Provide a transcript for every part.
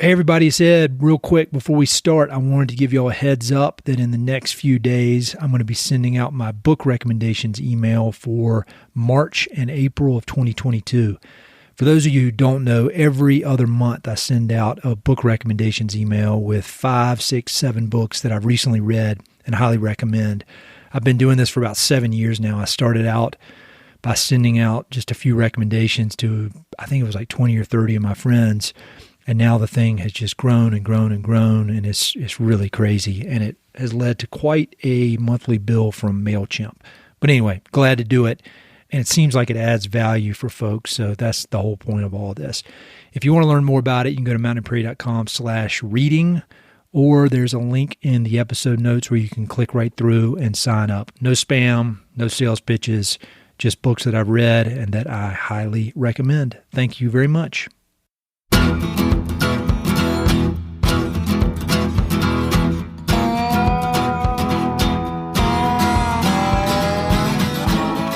Hey everybody, it's Ed. Real quick before we start, I wanted to give you all a heads up that in the next few days, I'm going to be sending out my book recommendations email for March and April of 2022. For those of you who don't know, every other month I send out a book recommendations email with 5, 6, 7 books that I've recently read and highly recommend. I've been doing this for about 7 years now. I started out by sending out just a few recommendations to, I think it was like 20 or 30 of my friends. And now the thing has just grown and grown and grown, and it's really crazy. And it has led to quite a monthly bill from MailChimp. But anyway, glad to do it. And it seems like it adds value for folks. So that's the whole point of all this. If you want to learn more about it, you can go to mountainprairie.com/reading, or there's a link in the episode notes where you can click right through and sign up. No spam, no sales pitches, just books that I've read and that I highly recommend. Thank you very much.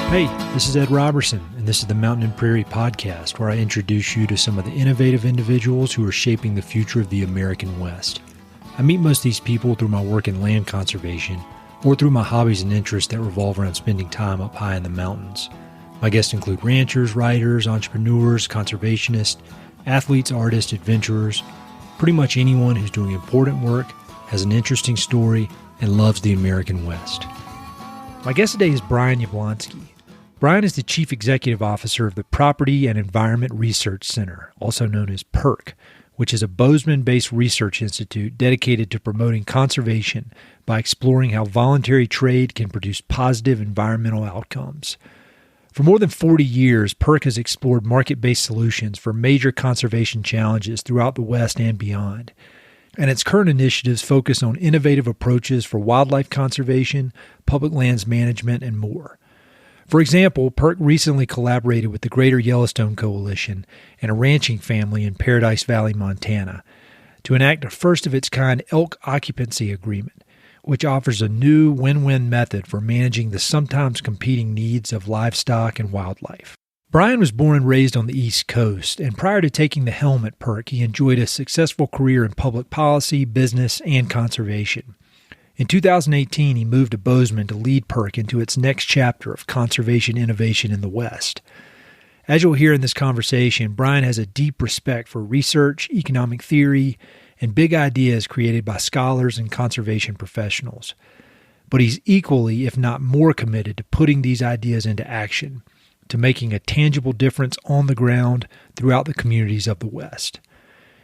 Hey, this is Ed Robertson, and this is the Mountain and Prairie Podcast, where I introduce you to some of the innovative individuals who are shaping the future of the American West. I meet most of these people through my work in land conservation, or through my hobbies and interests that revolve around spending time up high in the mountains. My guests include ranchers, writers, entrepreneurs, conservationists, athletes, artists, adventurers, pretty much anyone who's doing important work, has an interesting story, and loves the American West. My guest today is Brian Yablonski. Brian is the Chief Executive Officer of the Property and Environment Research Center, also known as PERC, which is a Bozeman-based research institute dedicated to promoting conservation by exploring how voluntary trade can produce positive environmental outcomes. For more than 40 years, PERC has explored market-based solutions for major conservation challenges throughout the West and beyond. And its current initiatives focus on innovative approaches for wildlife conservation, public lands management, and more. For example, PERC recently collaborated with the Greater Yellowstone Coalition and a ranching family in Paradise Valley, Montana, to enact a first-of-its-kind Elk Occupancy Agreement, which offers a new win-win method for managing the sometimes competing needs of livestock and wildlife. Brian was born and raised on the East Coast, and prior to taking the helm at PERC, he enjoyed a successful career in public policy, business, and conservation. In 2018, he moved to Bozeman to lead PERC into its next chapter of conservation innovation in the West. As you'll hear in this conversation, Brian has a deep respect for research, economic theory, and big ideas created by scholars and conservation professionals. But he's equally, if not more, committed to putting these ideas into action, to making a tangible difference on the ground throughout the communities of the West.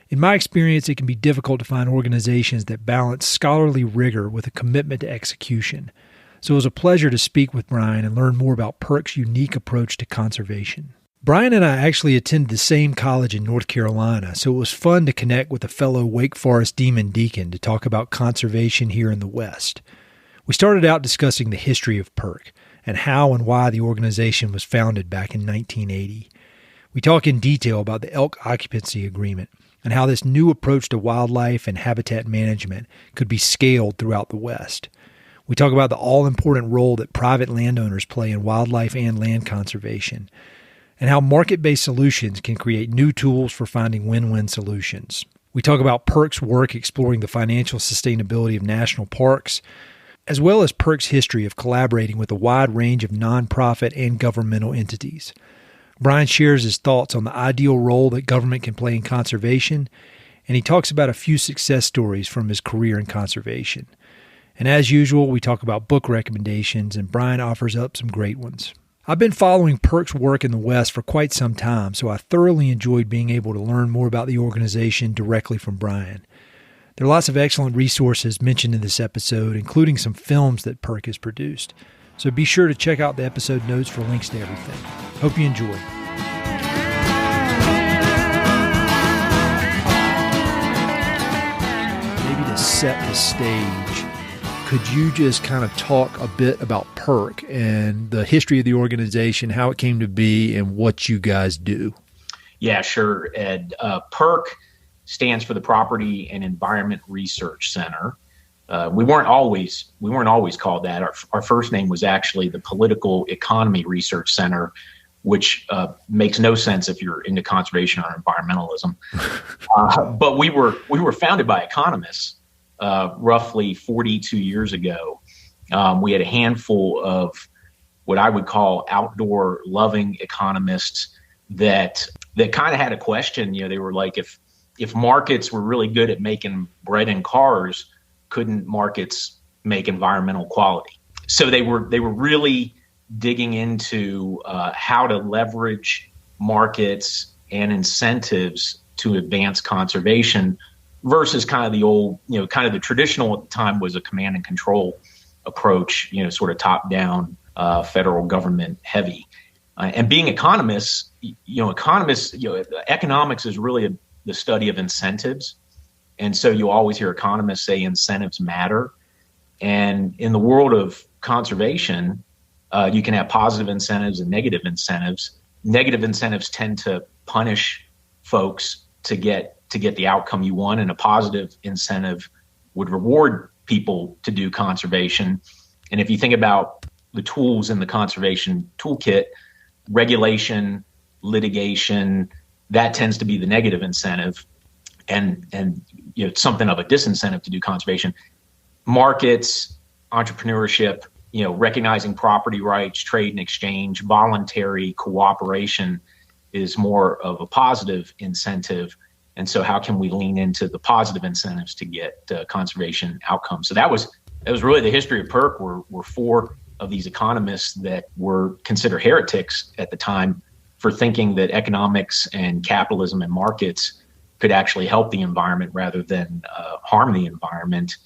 In my experience, it can be difficult to find organizations that balance scholarly rigor with a commitment to execution. So it was a pleasure to speak with Brian and learn more about PERC's unique approach to conservation. Brian and I actually attended the same college in North Carolina, so it was fun to connect with a fellow Wake Forest Demon Deacon to talk about conservation here in the West. We started out discussing the history of PERC and how and why the organization was founded back in 1980. We talk in detail about the Elk Occupancy Agreement and how this new approach to wildlife and habitat management could be scaled throughout the West. We talk about the all-important role that private landowners play in wildlife and land conservation, and how market-based solutions can create new tools for finding win-win solutions. We talk about PERC's work exploring the financial sustainability of national parks, as well as PERC's history of collaborating with a wide range of nonprofit and governmental entities. Brian shares his thoughts on the ideal role that government can play in conservation, and he talks about a few success stories from his career in conservation. And as usual, we talk about book recommendations, and Brian offers up some great ones. I've been following PERC's work in the West for quite some time, so I thoroughly enjoyed being able to learn more about the organization directly from Brian. There are lots of excellent resources mentioned in this episode, including some films that PERC has produced. So be sure to check out the episode notes for links to everything. Hope you enjoy. Maybe to set the stage, could you just kind of talk a bit about PERC and the history of the organization, how it came to be, and what you guys do? Yeah, sure, Ed. PERC stands for the Property and Environment Research Center. We weren't always called that. Our first name was actually the Political Economy Research Center, which makes no sense if you're into conservation or environmentalism. But we were founded by economists roughly 42 years ago. We had a handful of what I would call outdoor loving economists that kind of had a question. They were like, if markets were really good at making bread and cars, couldn't markets make environmental quality? So they were really digging into how to leverage markets and incentives to advance conservation versus kind of the old, kind of the traditional at the time was a command and control approach, sort of top down, federal government heavy. And being economists, economics is really the study of incentives. And so you always hear economists say incentives matter. And in the world of conservation, you can have positive incentives and negative incentives. Negative incentives tend to punish folks to get the outcome you want, and a positive incentive would reward people to do conservation. And if you think about the tools in the conservation toolkit, regulation, litigation, that tends to be the negative incentive, and something of a disincentive to do conservation. Markets, entrepreneurship, recognizing property rights, trade and exchange, voluntary cooperation is more of a positive incentive. And so how can we lean into the positive incentives to get conservation outcomes? So that was really the history of PERC. Were four of these economists that were considered heretics at the time for thinking that economics and capitalism and markets could actually help the environment rather than harm the environment.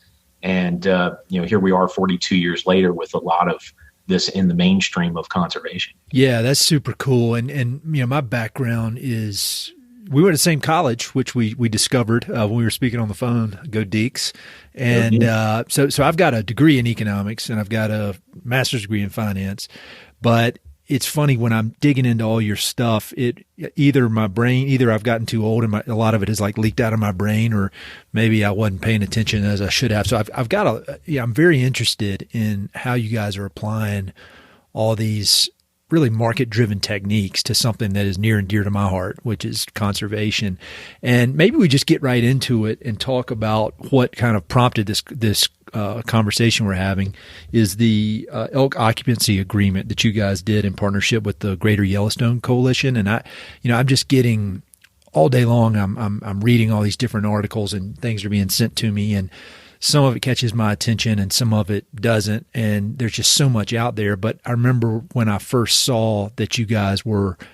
And here we are 42 years later with a lot of this in the mainstream of conservation. Yeah, that's super cool. And my background is we went to the same college, which we discovered when we were speaking on the phone. Go Deeks. And so I've got a degree in economics and I've got a master's degree in finance. But it's funny when I'm digging into all your stuff, either I've gotten too old and a lot of it is like leaked out of my brain, or maybe I wasn't paying attention as I should have. So I'm very interested in how you guys are applying all these really market-driven techniques to something that is near and dear to my heart, which is conservation. And maybe we just get right into it and talk about what kind of prompted this conversation we're having is the Elk Occupancy Agreement that you guys did in partnership with the Greater Yellowstone Coalition. And I'm just getting all day long. I'm reading all these different articles and things are being sent to me, and some of it catches my attention and some of it doesn't. And there's just so much out there. But I remember when I first saw that you guys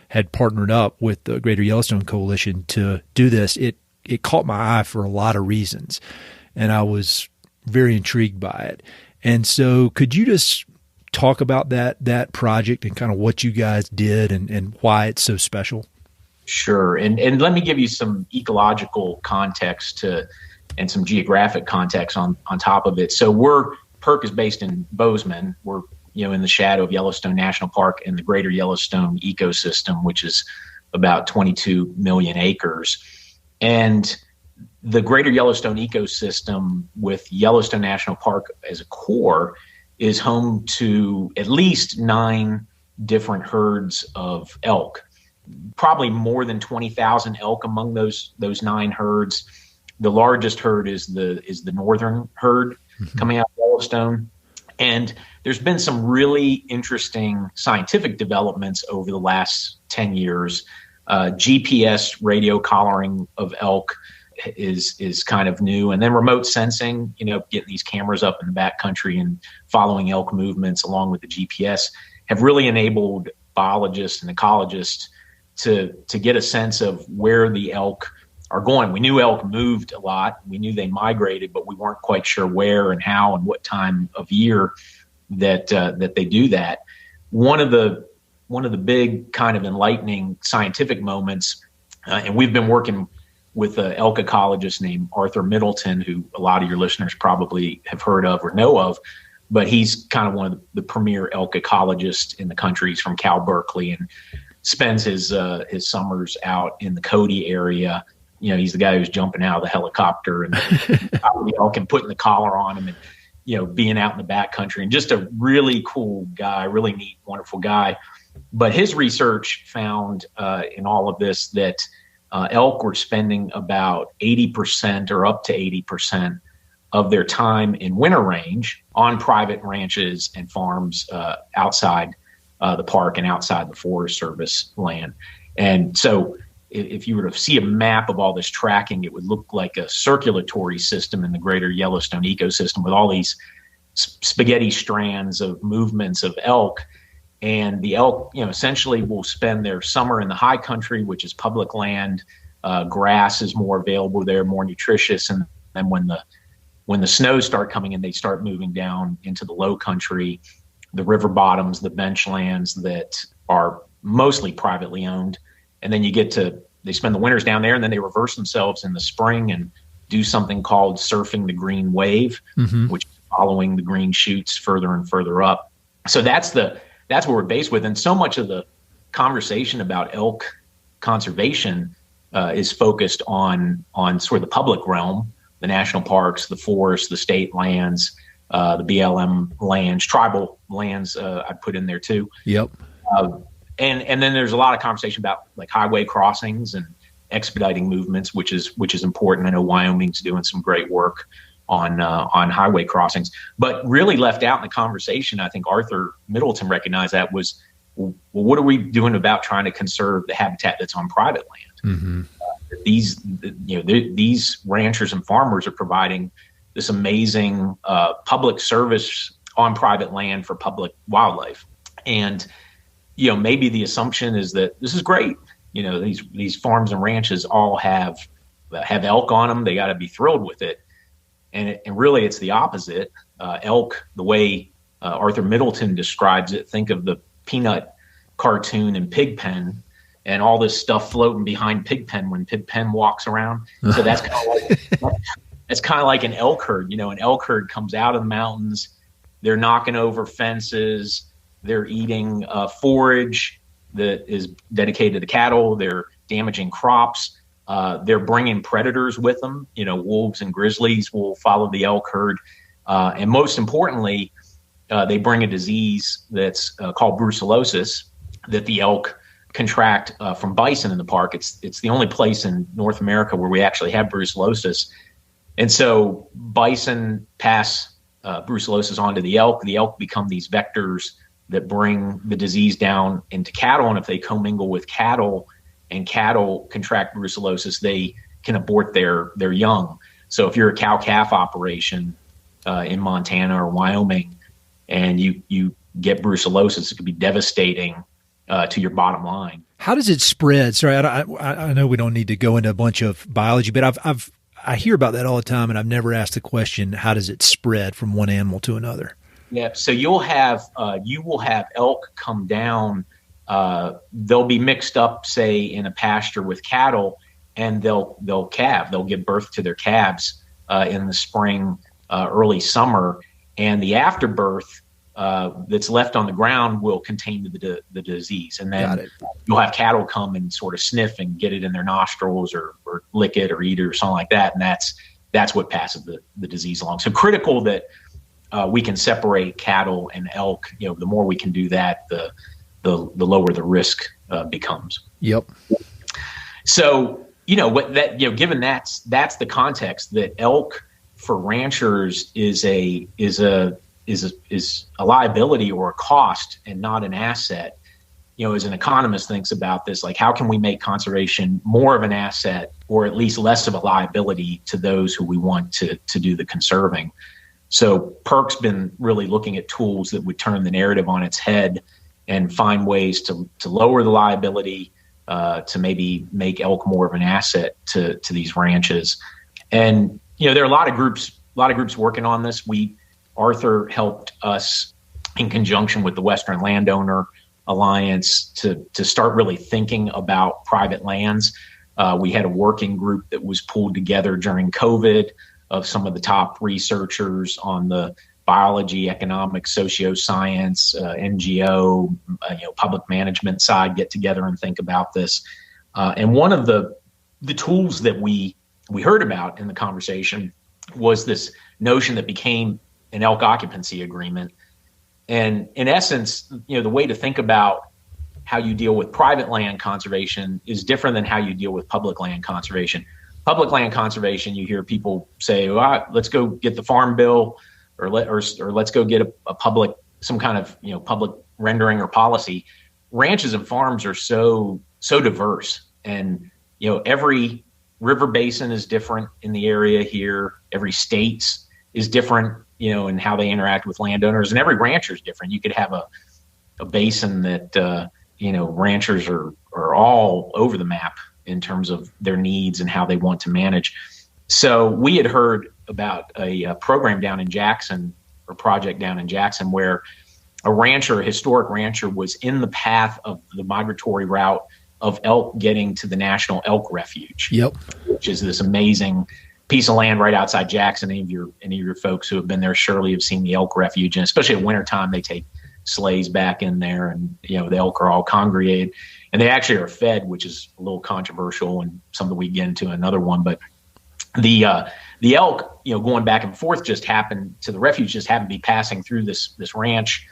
had partnered up with the Greater Yellowstone Coalition to do this, it caught my eye for a lot of reasons. And I was very intrigued by it. And so could you just talk about that project and kind of what you guys did and why it's so special? Sure. And let me give you some ecological context and some geographic context on top of it. So PERC is based in Bozeman. We're in the shadow of Yellowstone National Park and the Greater Yellowstone ecosystem, which is about 22 million acres. And the Greater Yellowstone ecosystem with Yellowstone National Park as a core is home to at least 9 different herds of elk, probably more than 20,000 elk among those 9 herds. The largest herd is the northern herd coming out of Yellowstone. And there's been some really interesting scientific developments over the last 10 years. GPS radio collaring of elk is kind of new. And then remote sensing, getting these cameras up in the backcountry and following elk movements along with the GPS have really enabled biologists and ecologists to get a sense of where the elk are going. We knew elk moved a lot. We knew they migrated, but we weren't quite sure where and how and what time of year that they do that. One of the big kind of enlightening scientific moments, and we've been working with an elk ecologist named Arthur Middleton, who a lot of your listeners probably have heard of or know of, but he's kind of one of the premier elk ecologists in the country. He's from Cal Berkeley and spends his summers out in the Cody area. He's the guy who's jumping out of the helicopter and the elk and putting the collar on him and, being out in the backcountry, and just a really cool guy, really neat, wonderful guy. But his research found in all of this that elk were spending about 80% or up to 80% of their time in winter range on private ranches and farms outside the park and outside the Forest Service land. And so if you were to see a map of all this tracking, it would look like a circulatory system in the Greater Yellowstone ecosystem with all these spaghetti strands of movements of elk. And the elk, essentially will spend their summer in the high country, which is public land. Grass is more available there, more nutritious. And then when the snows start coming in, they start moving down into the low country, the river bottoms, the bench lands that are mostly privately owned. And then they spend the winters down there, and then they reverse themselves in the spring and do something called surfing the green wave, which is following the green shoots further and further up. So that's what we're based with. And so much of the conversation about elk conservation is focused on sort of the public realm, the national parks, the forests, the state lands, the BLM lands, tribal lands I put in there too. Yep. And then there's a lot of conversation about like highway crossings and expediting movements, which is important. I know Wyoming's doing some great work on highway crossings, but really left out in the conversation, I think Arthur Middleton recognized that was, well, what are we doing about trying to conserve the habitat that's on private land? These ranchers and farmers are providing this amazing public service on private land for public wildlife. And maybe the assumption is that this is great. These farms and ranches all have elk on them. They got to be thrilled with it. And really, it's the opposite. Elk, the way Arthur Middleton describes it, think of the Peanut cartoon in Pigpen and all this stuff floating behind Pigpen when Pigpen walks around. So that's kind of like an elk herd. An elk herd comes out of the mountains. They're knocking over fences. They're eating forage that is dedicated to the cattle. They're damaging crops. They're bringing predators with them. Wolves and grizzlies will follow the elk herd. And most importantly, they bring a disease that's called brucellosis that the elk contract from bison in the park. It's the only place in North America where we actually have brucellosis. And so bison pass brucellosis on to the elk. The elk become these vectors that bring the disease down into cattle. And if they commingle with cattle and cattle contract brucellosis, they can abort their young. So if you're a cow-calf operation in Montana or Wyoming and you get brucellosis, it could be devastating to your bottom line. How does it spread? Sorry, I know we don't need to go into a bunch of biology, but I hear about that all the time, and I've never asked the question, how does it spread from one animal to another? Yeah, so you will have elk come down. They'll be mixed up, say, in a pasture with cattle, and they'll calve. They'll give birth to their calves in the spring, early summer, and the afterbirth that's left on the ground will contain the disease. And then you'll have cattle come and sort of sniff and get it in their nostrils or lick it or eat it or something like that, and that's what passes the disease along. So critical that we can separate cattle and elk. The more we can do that, the lower the risk becomes. Yep. So given that's the context, that elk for ranchers is a liability or a cost and not an asset. As an economist thinks about this, like how can we make conservation more of an asset or at least less of a liability to those who we want to do the conserving? So PERC's been really looking at tools that would turn the narrative on its head and find ways to lower the liability, to maybe make elk more of an asset to these ranches. And there are a lot of groups working on this. Arthur helped us in conjunction with the Western Landowner Alliance to start really thinking about private lands. We had a working group that was pulled together during COVID of some of the top researchers on the biology, economics, socioscience, NGO, public management side get together and think about this. And one of the tools that we heard about in the conversation was this notion that became an elk occupancy agreement. And in essence, the way to think about how you deal with private land conservation is different than how you deal with public land conservation. Public land conservation, you hear people say, well, let's go get the farm bill, or let's go get a public, some kind of, public rendering or policy. Ranches and farms are so diverse, and every river basin is different in the area here. Every state is different, in how they interact with landowners, and every rancher is different. You could have a basin that ranchers are all over the map in terms of their needs and how they want to manage. So we had heard about a program down in Jackson, or project down in Jackson, where a historic rancher, was in the path of the migratory route of elk getting to the National Elk Refuge. Yep. Which is this amazing piece of land right outside Jackson. Any of your folks who have been there surely have seen the Elk Refuge, and especially at wintertime, they take sleighs back in there, and the elk are all congregated, and they actually are fed, which is a little controversial and something we get into another one. But the elk, going back and forth, just happened to be passing through this ranch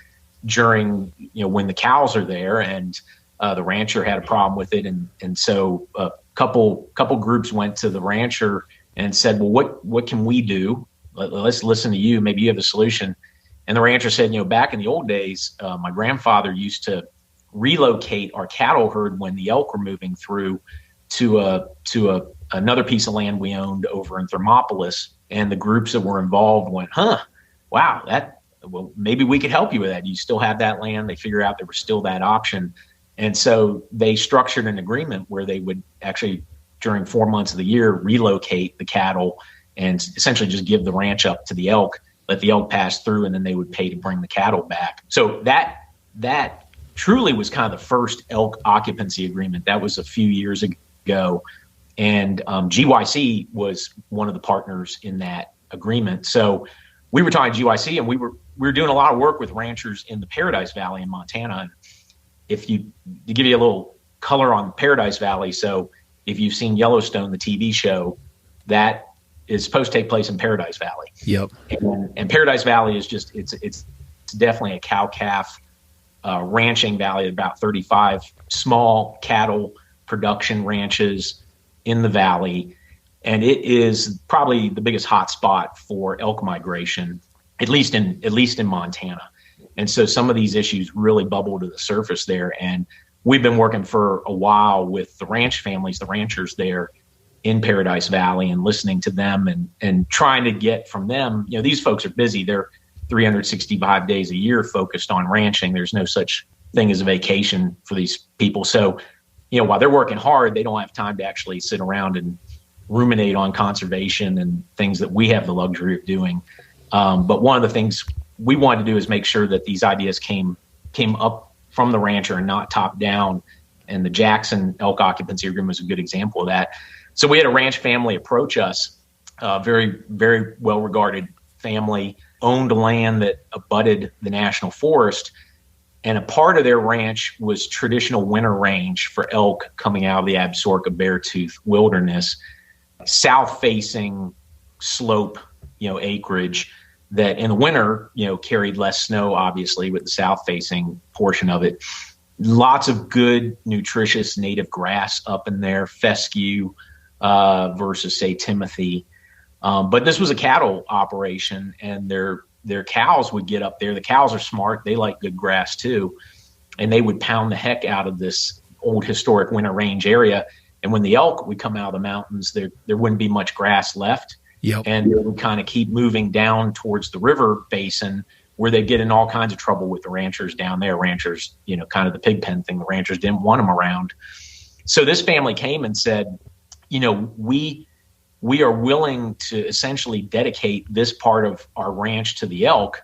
during when the cows are there, and the rancher had a problem with it, and so a couple groups went to the rancher and said, well, what can we do? Let's listen to you. Maybe you have a solution. And the rancher said, back in the old days, my grandfather used to relocate our cattle herd when the elk were moving through to another piece of land we owned over in Thermopolis. And the groups that were involved went, wow, well, maybe we could help you with that. You still have that land. They figure out there was still that option. And so they structured an agreement where they would actually, during 4 months of the year, relocate the cattle and essentially just give the ranch up to the elk, let the elk pass through, and then they would pay to bring the cattle back. So that truly was kind of the first elk occupancy agreement. That was a few years ago. And GYC was one of the partners in that agreement. So we were talking GYC, and we were doing a lot of work with ranchers in the Paradise Valley in Montana. To give you a little color on Paradise Valley, so if you've seen Yellowstone, the TV show, that is supposed to take place in Paradise Valley. Yep. And Paradise Valley is just, it's definitely a cow-calf ranching valley, about 35 small cattle production ranches in the valley. And it is probably the biggest hot spot for elk migration, at least in Montana. And so some of these issues really bubble to the surface there. And we've been working for a while with the ranch families, the ranchers there in Paradise Valley, and listening to them and trying to get from them, these folks are busy. They're 365 days a year focused on ranching. There's no such thing as a vacation for these people. So, while they're working hard, they don't have time to actually sit around and ruminate on conservation and things that we have the luxury of doing. But one of the things we wanted to do is make sure that these ideas came up from the rancher and not top down. And the Jackson Elk Occupancy Agreement is a good example of that. So we had a ranch family approach us, very, very well-regarded family, owned land that abutted the national forest. And a part of their ranch was traditional winter range for elk coming out of the Absaroka Beartooth Wilderness, south-facing slope, acreage that in the winter, carried less snow, obviously, with the south-facing portion of it. Lots of good, nutritious native grass up in there, fescue versus, say, Timothy. But this was a cattle operation, and their cows would get up there. The cows are smart. They like good grass, too. And they would pound the heck out of this old historic winter range area. And when the elk would come out of the mountains, there wouldn't be much grass left. Yep. And they would kind of keep moving down towards the river basin, where they get in all kinds of trouble with the ranchers down there. Ranchers, kind of the pig pen thing. The ranchers didn't want them around. So this family came and said, we are willing to essentially dedicate this part of our ranch to the elk.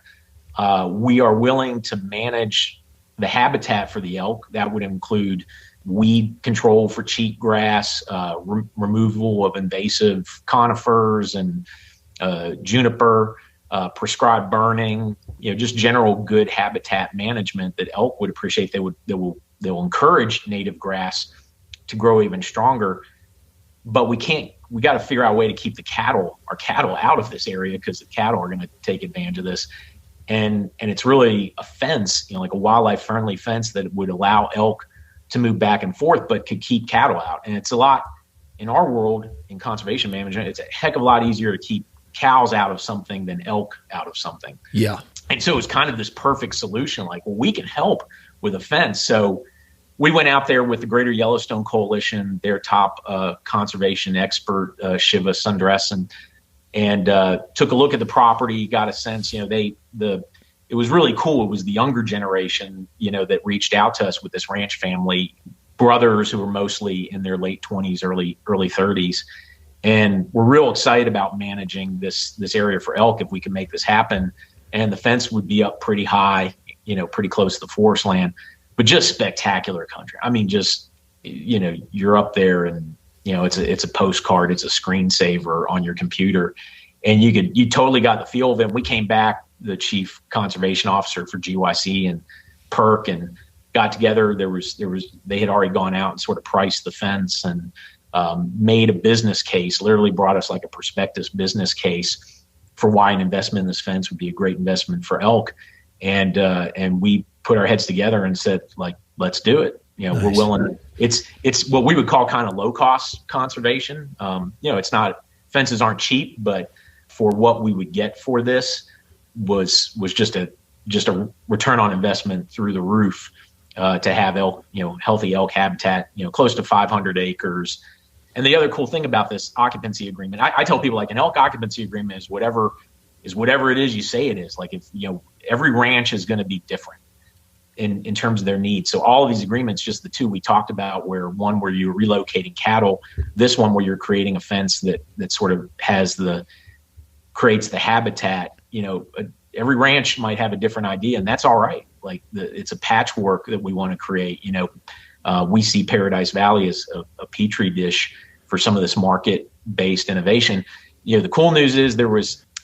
We are willing to manage the habitat for the elk. That would include weed control for cheatgrass, removal of invasive conifers and juniper, prescribed burning, just general good habitat management that elk would appreciate. They'll encourage native grass to grow even stronger. But we got to figure out a way to keep our cattle out of this area, because the cattle are going to take advantage of this. And it's really a fence, like a wildlife friendly fence that would allow elk to move back and forth, but could keep cattle out. And it's a lot in our world in conservation management. It's a heck of a lot easier to keep cows out of something than elk out of something. Yeah. And so it's kind of this perfect solution. Like, well, we can help with a fence. So we went out there with the Greater Yellowstone Coalition, their top conservation expert, Shiva Sundaresan, and took a look at the property, got a sense, it was really cool. It was the younger generation, that reached out to us with this ranch family, brothers who were mostly in their late 20s, early 30s. And we're real excited about managing this area for elk if we can make this happen. And the fence would be up pretty high, pretty close to the forest land, but just spectacular country. I mean, just, you're up there and, it's a postcard, it's a screensaver on your computer, and you totally got the feel of it. We came back, the chief conservation officer for GYC and PERC, and got together. They had already gone out and sort of priced the fence and made a business case, literally brought us like a prospectus business case for why an investment in this fence would be a great investment for elk. And we put our heads together and said, like, let's do it. Nice. We're willing. It's what we would call kind of low cost conservation. It's not, fences aren't cheap, but for what we would get for this was just a return on investment through the roof, to have elk, healthy elk habitat, close to 500 acres. And the other cool thing about this occupancy agreement, I tell people, like, an elk occupancy agreement is whatever it is you say it is. Like, if, every ranch is going to be different in terms of their needs. So all of these agreements, just the two we talked about, where you're relocating cattle, this one where you're creating a fence that sort of creates the habitat. Every ranch might have a different idea, and that's all right. Like, it's a patchwork that we want to create. We see Paradise Valley as a petri dish for some of this market-based innovation. The cool news is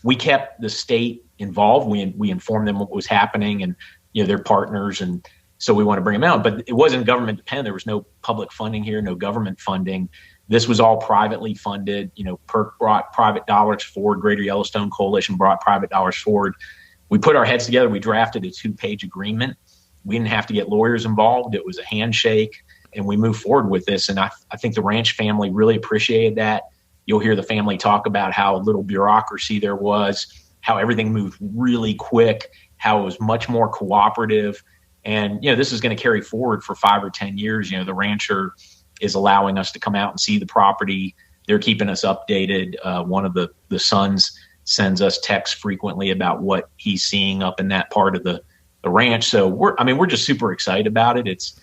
we kept the state involved. We informed them what was happening, and they're partners, and so we want to bring them out. But it wasn't government dependent. There was no public funding here, no government funding. This was all privately funded. PERC brought private dollars forward. Greater Yellowstone Coalition brought private dollars forward. We put our heads together. We drafted a 2-page agreement. We didn't have to get lawyers involved. It was a handshake, and we moved forward with this. And I think the ranch family really appreciated that. You'll hear the family talk about how little bureaucracy there was, how everything moved really quick, how it was much more cooperative. And, this is going to carry forward for 5 or 10 years. The rancher is allowing us to come out and see the property. They're keeping us updated. One of the sons sends us texts frequently about what he's seeing up in that part of the ranch. So we're just super excited about it. It's,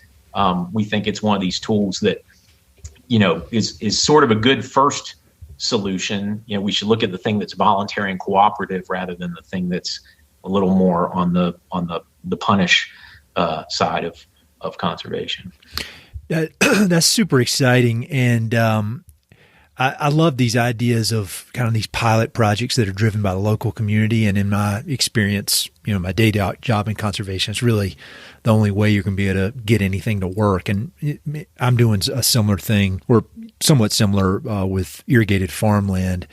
we think it's one of these tools that, is sort of a good first solution. We should look at the thing that's voluntary and cooperative rather than the thing that's a little more on the punish side of conservation. That's super exciting. And I love these ideas of kind of these pilot projects that are driven by the local community. And in my experience, my day job in conservation, it's really the only way you're going to be able to get anything to work. And I'm doing a similar thing, or somewhat similar, with irrigated farmland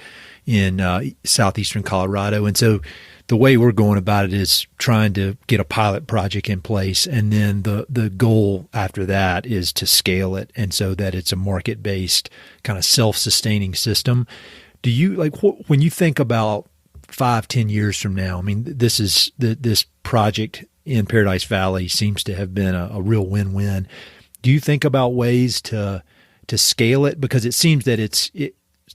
in southeastern Colorado. And so the way we're going about it is trying to get a pilot project in place, and then the goal after that is to scale it, and so that it's a market-based kind of self-sustaining system. Do you, like, when you think about 5-10 years from now? I mean, this project in Paradise Valley seems to have been a real win-win. Do you think about ways to scale it? Because it seems that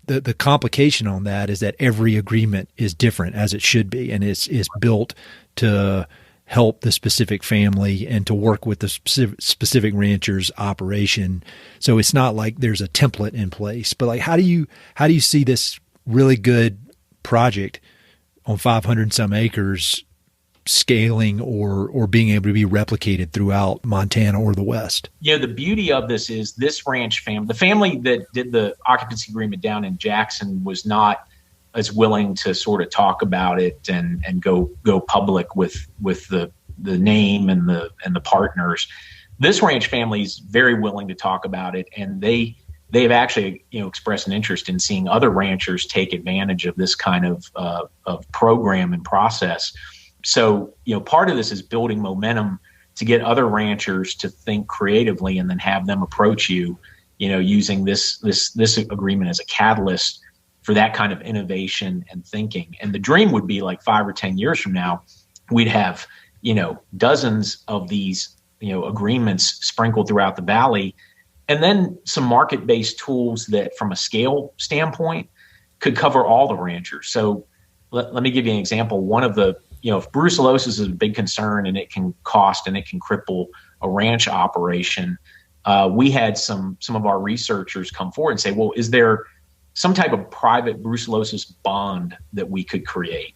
the complication on that is that every agreement is different, as it should be, and it's built to help the specific family and to work with the specific rancher's operation. So it's not like there's a template in place. But, like, how do you see this really good project on 500 and some acres scaling or being able to be replicated throughout Montana or the West? The beauty of this is this ranch family, the family that did the occupancy agreement down in Jackson, was not as willing to sort of talk about it and go public with the name and the partners. This ranch family is very willing to talk about it, and they've actually expressed an interest in seeing other ranchers take advantage of this kind of program and process. So, part of this is building momentum to get other ranchers to think creatively and then have them approach you, using this agreement as a catalyst for that kind of innovation and thinking. And the dream would be like 5 or 10 years from now, we'd have, dozens of these, agreements sprinkled throughout the valley, and then some market-based tools that from a scale standpoint could cover all the ranchers. So let me give you an example. One of the, if brucellosis is a big concern and it can cost and it can cripple a ranch operation, we had some of our researchers come forward and say, well, is there some type of private brucellosis bond that we could create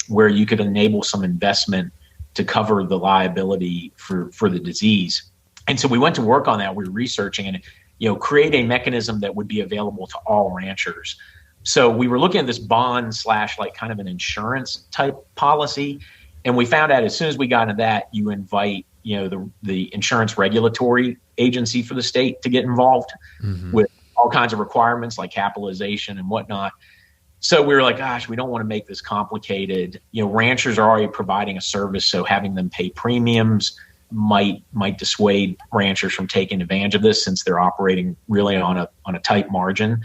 where you could enable some investment to cover the liability for the disease? And so we went to work on that. We were researching and, create a mechanism that would be available to all ranchers. So we were looking at this bond / like kind of an insurance type policy. And we found out as soon as we got into that, you invite, the insurance regulatory agency for the state to get involved with all kinds of requirements like capitalization and whatnot. So we were like, gosh, we don't want to make this complicated. Ranchers are already providing a service, so having them pay premiums might dissuade ranchers from taking advantage of this since they're operating really on a tight margin.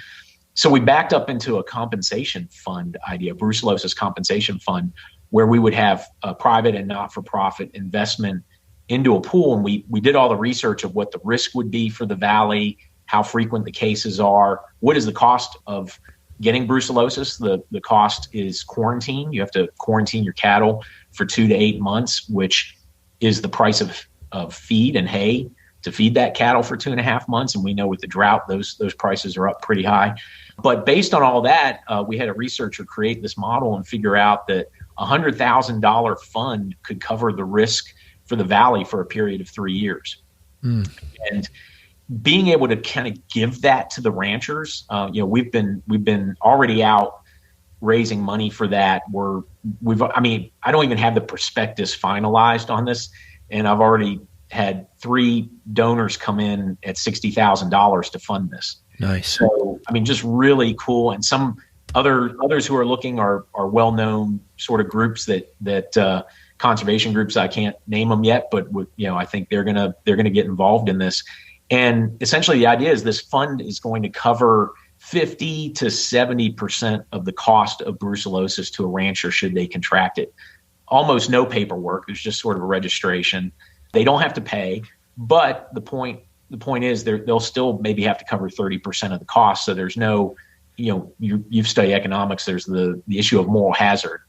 So we backed up into a compensation fund idea, brucellosis compensation fund, where we would have a private and not-for-profit investment into a pool. And we did all the research of what the risk would be for the valley, how frequent the cases are, what is the cost of getting brucellosis. The cost is quarantine. You have to quarantine your cattle for 2 to 8 months, which is the price of feed and hay to feed that cattle for 2.5 months. And we know with the drought, those prices are up pretty high. But based on all that, we had a researcher create this model and figure out that $100,000 fund could cover the risk for the valley for a period of 3 years. And being able to kind of give that to the ranchers, we've been already out raising money for that. I don't even have the prospectus finalized on this, and I've already had 3 donors come in at $60,000 to fund this. Nice. So, just really cool. And some others who are looking are well-known sort of groups that conservation groups. I can't name them yet, but I think they're gonna get involved in this. And essentially, the idea is this fund is going to cover 50 to 70% of the cost of brucellosis to a rancher should they contract it. Almost no paperwork. There's just sort of a registration. They don't have to pay, but the point is they'll still maybe have to cover 30% of the cost. So there's no, you've studied economics. There's the issue of moral hazard.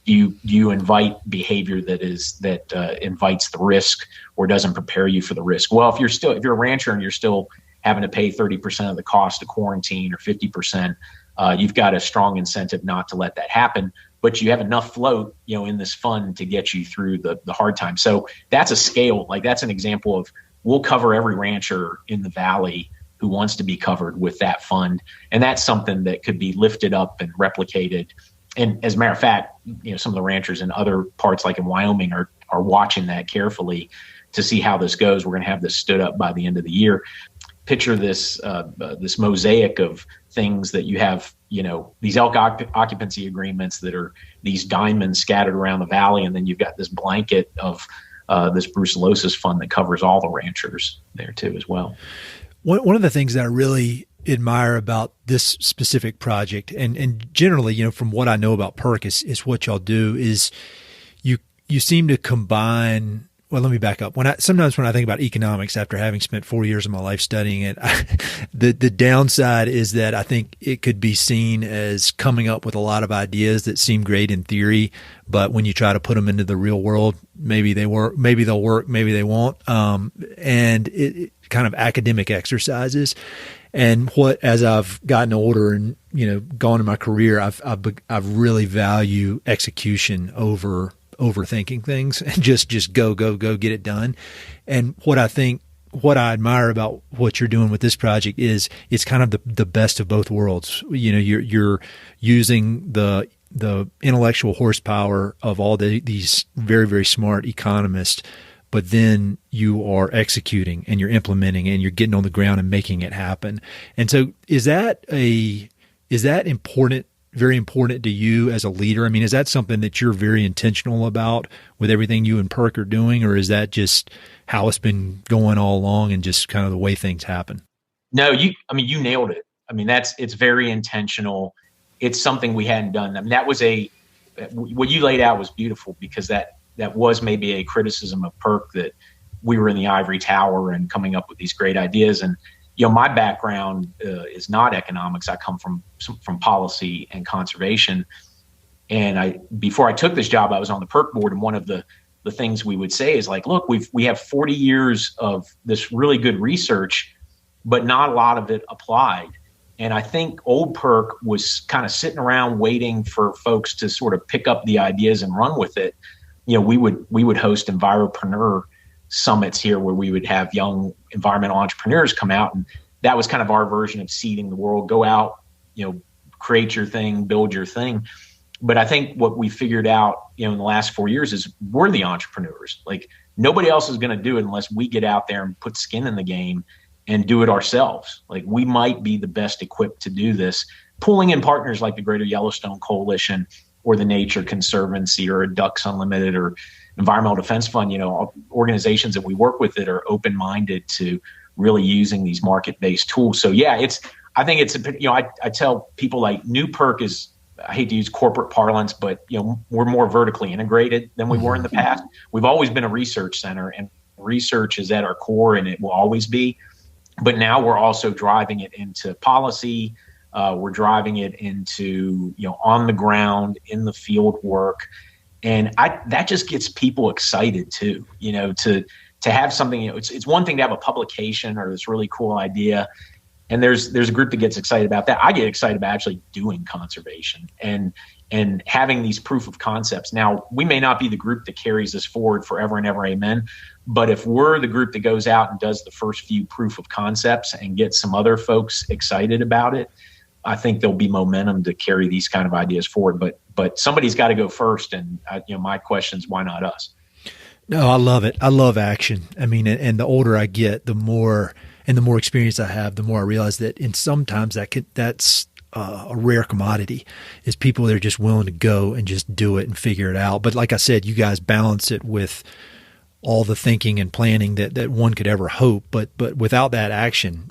Do you invite behavior that invites the risk or doesn't prepare you for the risk? Well, if you're a rancher and you're still having to pay 30% of the cost of quarantine or 50%, you've got a strong incentive not to let that happen. But you have enough float, in this fund to get you through the hard time. So that's a scale. Like that's an example of we'll cover every rancher in the valley who wants to be covered with that fund, and that's something that could be lifted up and replicated. And as a matter of fact, some of the ranchers in other parts, like in Wyoming, are watching that carefully to see how this goes. We're going to have this stood up by the end of the year. Picture this this mosaic of things that you have, these elk occupancy agreements that are these diamonds scattered around the valley, and then you've got this blanket of this brucellosis fund that covers all the ranchers there too as well. One of the things that I really admire about this specific project, and generally, from what I know about PERC is what y'all do is you seem to combine. Well, let me back up. Sometimes when I think about economics, after having spent 4 years of my life studying it, the downside is that I think it could be seen as coming up with a lot of ideas that seem great in theory, but when you try to put them into the real world, maybe they'll work, maybe they won't. And it kind of academic exercises. And as I've gotten older and gone in my career, I've really value execution over overthinking things and just go get it done. And what I admire about what you're doing with this project is it's kind of the best of both worlds. You're using the intellectual horsepower of all these very, very smart economists, but then you are executing and you're implementing and you're getting on the ground and making it happen. And so is that important very important to you as a leader? I mean, is that something that you're very intentional about with everything you and PERC are doing, or is that just how it's been going all along and just kind of the way things happen? No, you nailed it. I mean, it's very intentional. It's something we hadn't done. I mean, what you laid out was beautiful, because that was maybe a criticism of PERC, that we were in the ivory tower and coming up with these great ideas. And, my background is not economics. I come from policy and conservation. And before I took this job, I was on the PERC board. And one of the things we would say is like, look, we have 40 years of this really good research, but not a lot of it applied. And I think old PERC was kind of sitting around waiting for folks to sort of pick up the ideas and run with it. We would host enviropreneur summits here, where we would have young environmental entrepreneurs come out, and that was kind of our version of seeding the world. Go out, create your thing, build your thing. But I think what we figured out, in the last 4 years is we're the entrepreneurs. Like, nobody else is going to do it unless we get out there and put skin in the game and do it ourselves. Like, we might be the best equipped to do this, pulling in partners like the Greater Yellowstone Coalition or the Nature Conservancy or Ducks Unlimited or Environmental Defense Fund, organizations that we work with that are open-minded to really using these market-based tools. So yeah, I think I tell people, like, new PERC is, I hate to use corporate parlance, but we're more vertically integrated than we were in the past. We've always been a research center, and research is at our core, and it will always be. But now we're also driving it into policy. We're driving it into, on the ground, in the field work. And that just gets people excited too, to have something. It's one thing to have a publication or this really cool idea, and there's a group that gets excited about that. I get excited about actually doing conservation and having these proof of concepts. Now, we may not be the group that carries this forward forever and ever, amen. But if we're the group that goes out and does the first few proof of concepts and gets some other folks excited about it, I think there'll be momentum to carry these kind of ideas forward. But somebody's got to go first. And my question is, why not us? No, I love it. I love action. I mean, and the older I get, the more experience I have, the more I realize that, and sometimes that's a rare commodity, is people that are just willing to go and just do it and figure it out. But like I said, you guys balance it with all the thinking and planning that one could ever hope. But without that action,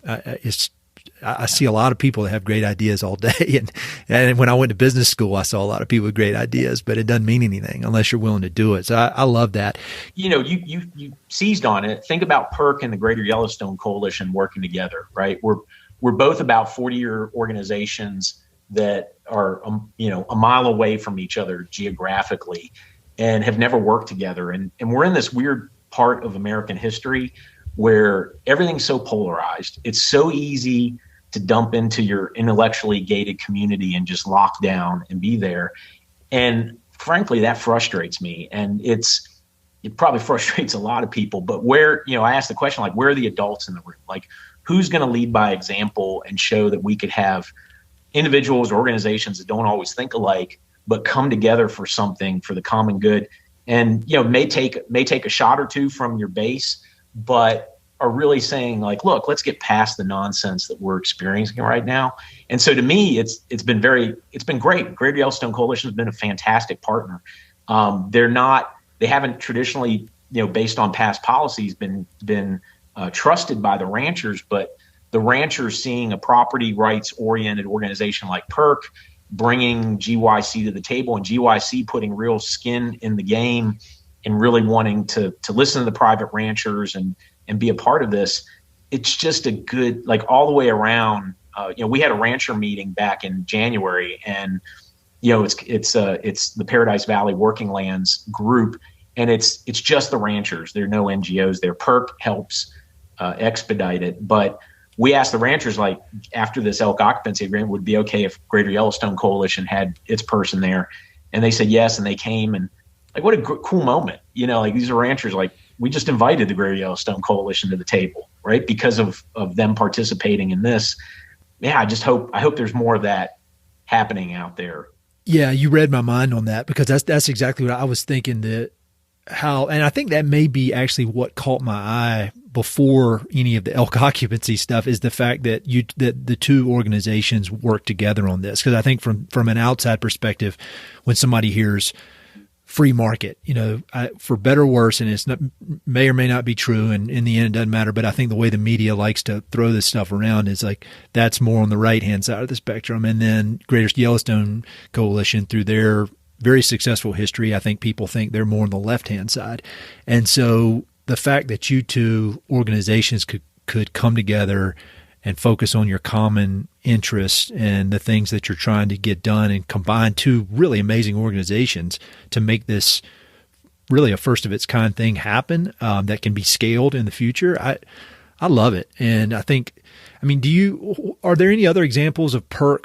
I see a lot of people that have great ideas all day. And when I went to business school, I saw a lot of people with great ideas, but it doesn't mean anything unless you're willing to do it. So I love that. You seized on it. Think about PERC and the Greater Yellowstone Coalition working together, right? We're both about 40-year organizations that are, a mile away from each other geographically and have never worked together. And we're in this weird part of American history where everything's so polarized. It's so easy to dump into your intellectually gated community and just lock down and be there. And frankly, that frustrates me. And it probably frustrates a lot of people. But I asked the question, like, where are the adults in the room? Like, who's going to lead by example and show that we could have individuals or organizations that don't always think alike, but come together for something for the common good? And, may take a shot or two from your base, but are really saying, like, look, let's get past the nonsense that we're experiencing right now. And so to me, it's been great. Greater Yellowstone Coalition has been a fantastic partner. They haven't traditionally, based on past policies, been trusted by the ranchers, but the ranchers seeing a property rights oriented organization like PERC bringing GYC to the table, and GYC putting real skin in the game and really wanting to listen to the private ranchers and be a part of this. It's just a good, like, all the way around. We had a rancher meeting back in January, and it's the Paradise Valley Working Lands group, and it's just the ranchers. There are no NGOs there. PERC helps expedite it, but we asked the ranchers, like, after this Elk Occupancy Agreement, would it be okay if Greater Yellowstone Coalition had its person there, and they said yes, and they came. And like, what a cool moment, like, these are ranchers, like, we just invited the Greater Yellowstone Coalition to the table, right? Because of them participating in this. Yeah, I hope there's more of that happening out there. Yeah, you read my mind on that, because that's exactly what I was thinking, that how, and I think that may be actually what caught my eye before any of the elk occupancy stuff, is the fact that that the two organizations work together on this. Because I think from an outside perspective, when somebody hears free market, for better or worse, and it's not, may or may not be true, and in the end it doesn't matter, but I think the way the media likes to throw this stuff around is like that's more on the right hand side of the spectrum. And then Greater Yellowstone Coalition, through their very successful history, I think people think they're more on the left hand side. And so the fact that you two organizations could come together and focus on your common interests and the things that you're trying to get done, and combine two really amazing organizations to make this really a first of its kind thing happen, that can be scaled in the future. I love it. And I think, are there any other examples of PERC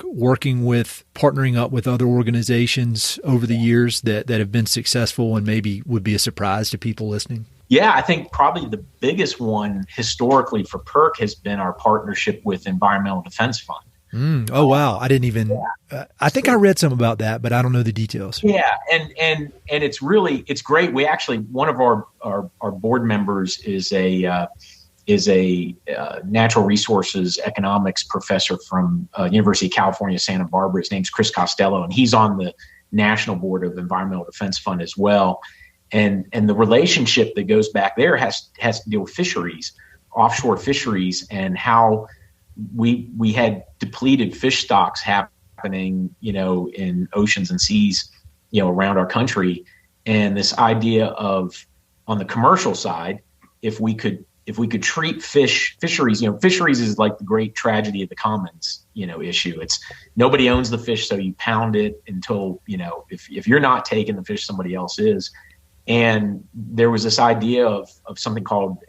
partnering up with other organizations over the years that have been successful and maybe would be a surprise to people listening? Yeah, I think probably the biggest one historically for PERC has been our partnership with Environmental Defense Fund. Oh, wow. I didn't even, I think I read some about that, but I don't know the details. Yeah. And it's great. We actually, one of our board members is a natural resources economics professor from University of California, Santa Barbara. His name's Chris Costello, and he's on the national board of Environmental Defense Fund as well. And the relationship that goes back there has to do with fisheries, offshore fisheries, and how we had depleted fish stocks happening, in oceans and seas, around our country. And this idea of, on the commercial side, if we could treat fisheries, fisheries is like the great tragedy of the commons, issue. It's nobody owns the fish, so you pound it until, if you're not taking the fish, somebody else is. And there was this idea of something called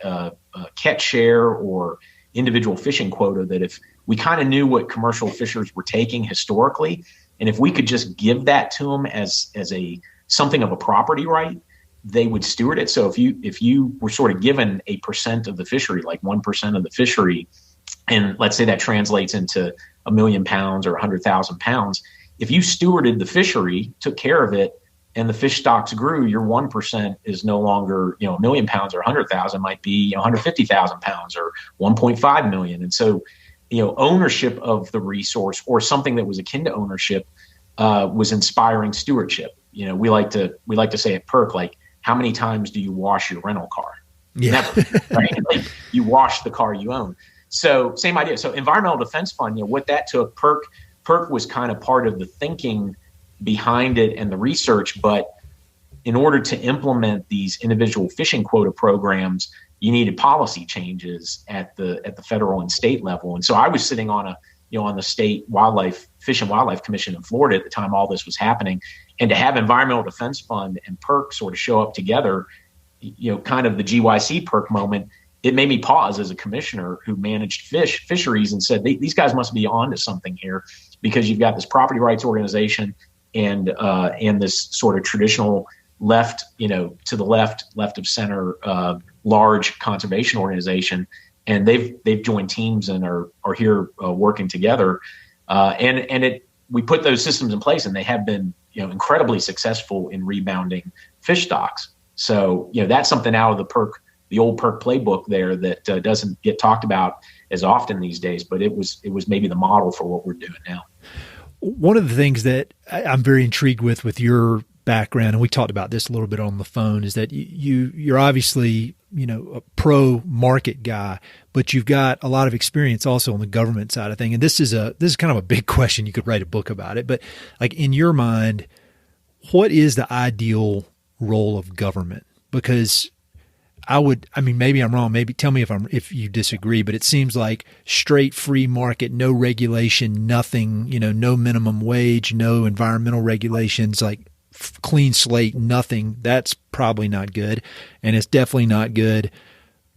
catch share or individual fishing quota, that if we kind of knew what commercial fishers were taking historically, and if we could just give that to them as something of a property right, they would steward it. So if you were sort of given a percent of the fishery, like 1% of the fishery, and let's say that translates into 1 million pounds or 100,000 pounds, if you stewarded the fishery, took care of it, and the fish stocks grew, your 1% is no longer, 1 million pounds or 100,000, might be 150,000 pounds or 1.5 million. And so, ownership of the resource, or something that was akin to ownership, was inspiring stewardship. We like to say at PERC, like, how many times do you wash your rental car? Yeah. Never, right? Like, you wash the car you own. So same idea. So Environmental Defense Fund, what that took, PERC was kind of part of the thinking behind it and the research, but in order to implement these individual fishing quota programs, you needed policy changes at the federal and state level. And so I was sitting on on the state Fish and Wildlife Commission in Florida at the time all this was happening, and to have Environmental Defense Fund and PERC sort of show up together, kind of the GYC PERC moment, it made me pause as a commissioner who managed fisheries and said, these guys must be on to something here, because you've got this property rights organization and this sort of traditional left, to the left of center, large conservation organization, and they've joined teams and are here working together, we put those systems in place, and they have been incredibly successful in rebounding fish stocks. So that's something out of the old PERC playbook there that doesn't get talked about as often these days, but it was maybe the model for what we're doing now. One of the things that I'm very intrigued with your background, and we talked about this a little bit on the phone, is that you're obviously, a pro market guy, but you've got a lot of experience also on the government side of things. And this is kind of a big question. You could write a book about it, but like, in your mind, what is the ideal role of government? Because maybe I'm wrong. Maybe tell me if you disagree, but it seems like straight free market, no regulation, nothing, no minimum wage, no environmental regulations, like clean slate, nothing. That's probably not good. And it's definitely not good.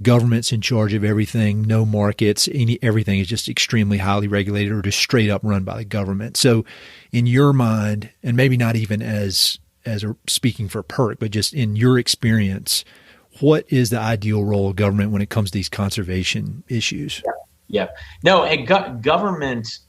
Government's in charge of everything, no markets, everything is just extremely highly regulated or just straight up run by the government. So in your mind, and maybe not even as speaking for PERC, but just in your experience, what is the ideal role of government when it comes to these conservation issues? Yeah. No, government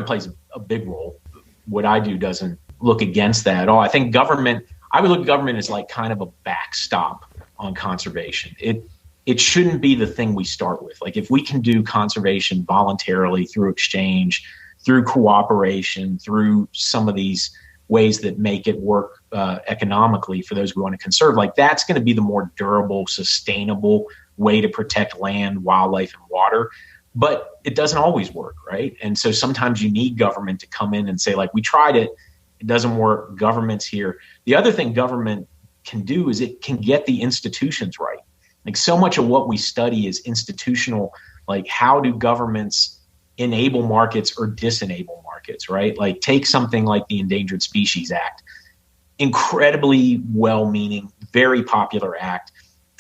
plays a big role. What I do doesn't look against that at all. I think government I would look at government as like kind of a backstop on conservation. It shouldn't be the thing we start with. Like if we can do conservation voluntarily through exchange, through cooperation, through some of these ways that make it work economically for those we want to conserve, like that's going to be the more durable, sustainable way to protect land, wildlife, and water. But it doesn't always work, right? And so sometimes you need government to come in and say, like, we tried it, it doesn't work, government's here. The other thing government can do is it can get the institutions right. Like so much of what we study is institutional, like how do governments enable markets or disenable markets, right? Like take something like the Endangered Species Act, incredibly well-meaning, very popular act.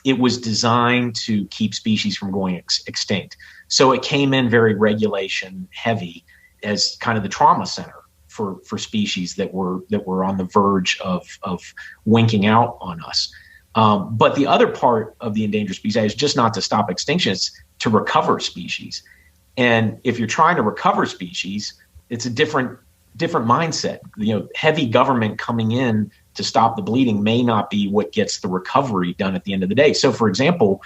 It was designed to keep species from going extinct. So it came in very regulation heavy as kind of the trauma center for species that were on the verge of winking out on us. But the other part of the Endangered Species Act is just not to stop extinction, it's to recover species. And if you're trying to recover species, it's a different mindset. Heavy government coming in to stop the bleeding may not be what gets the recovery done at the end of the day. So, for example,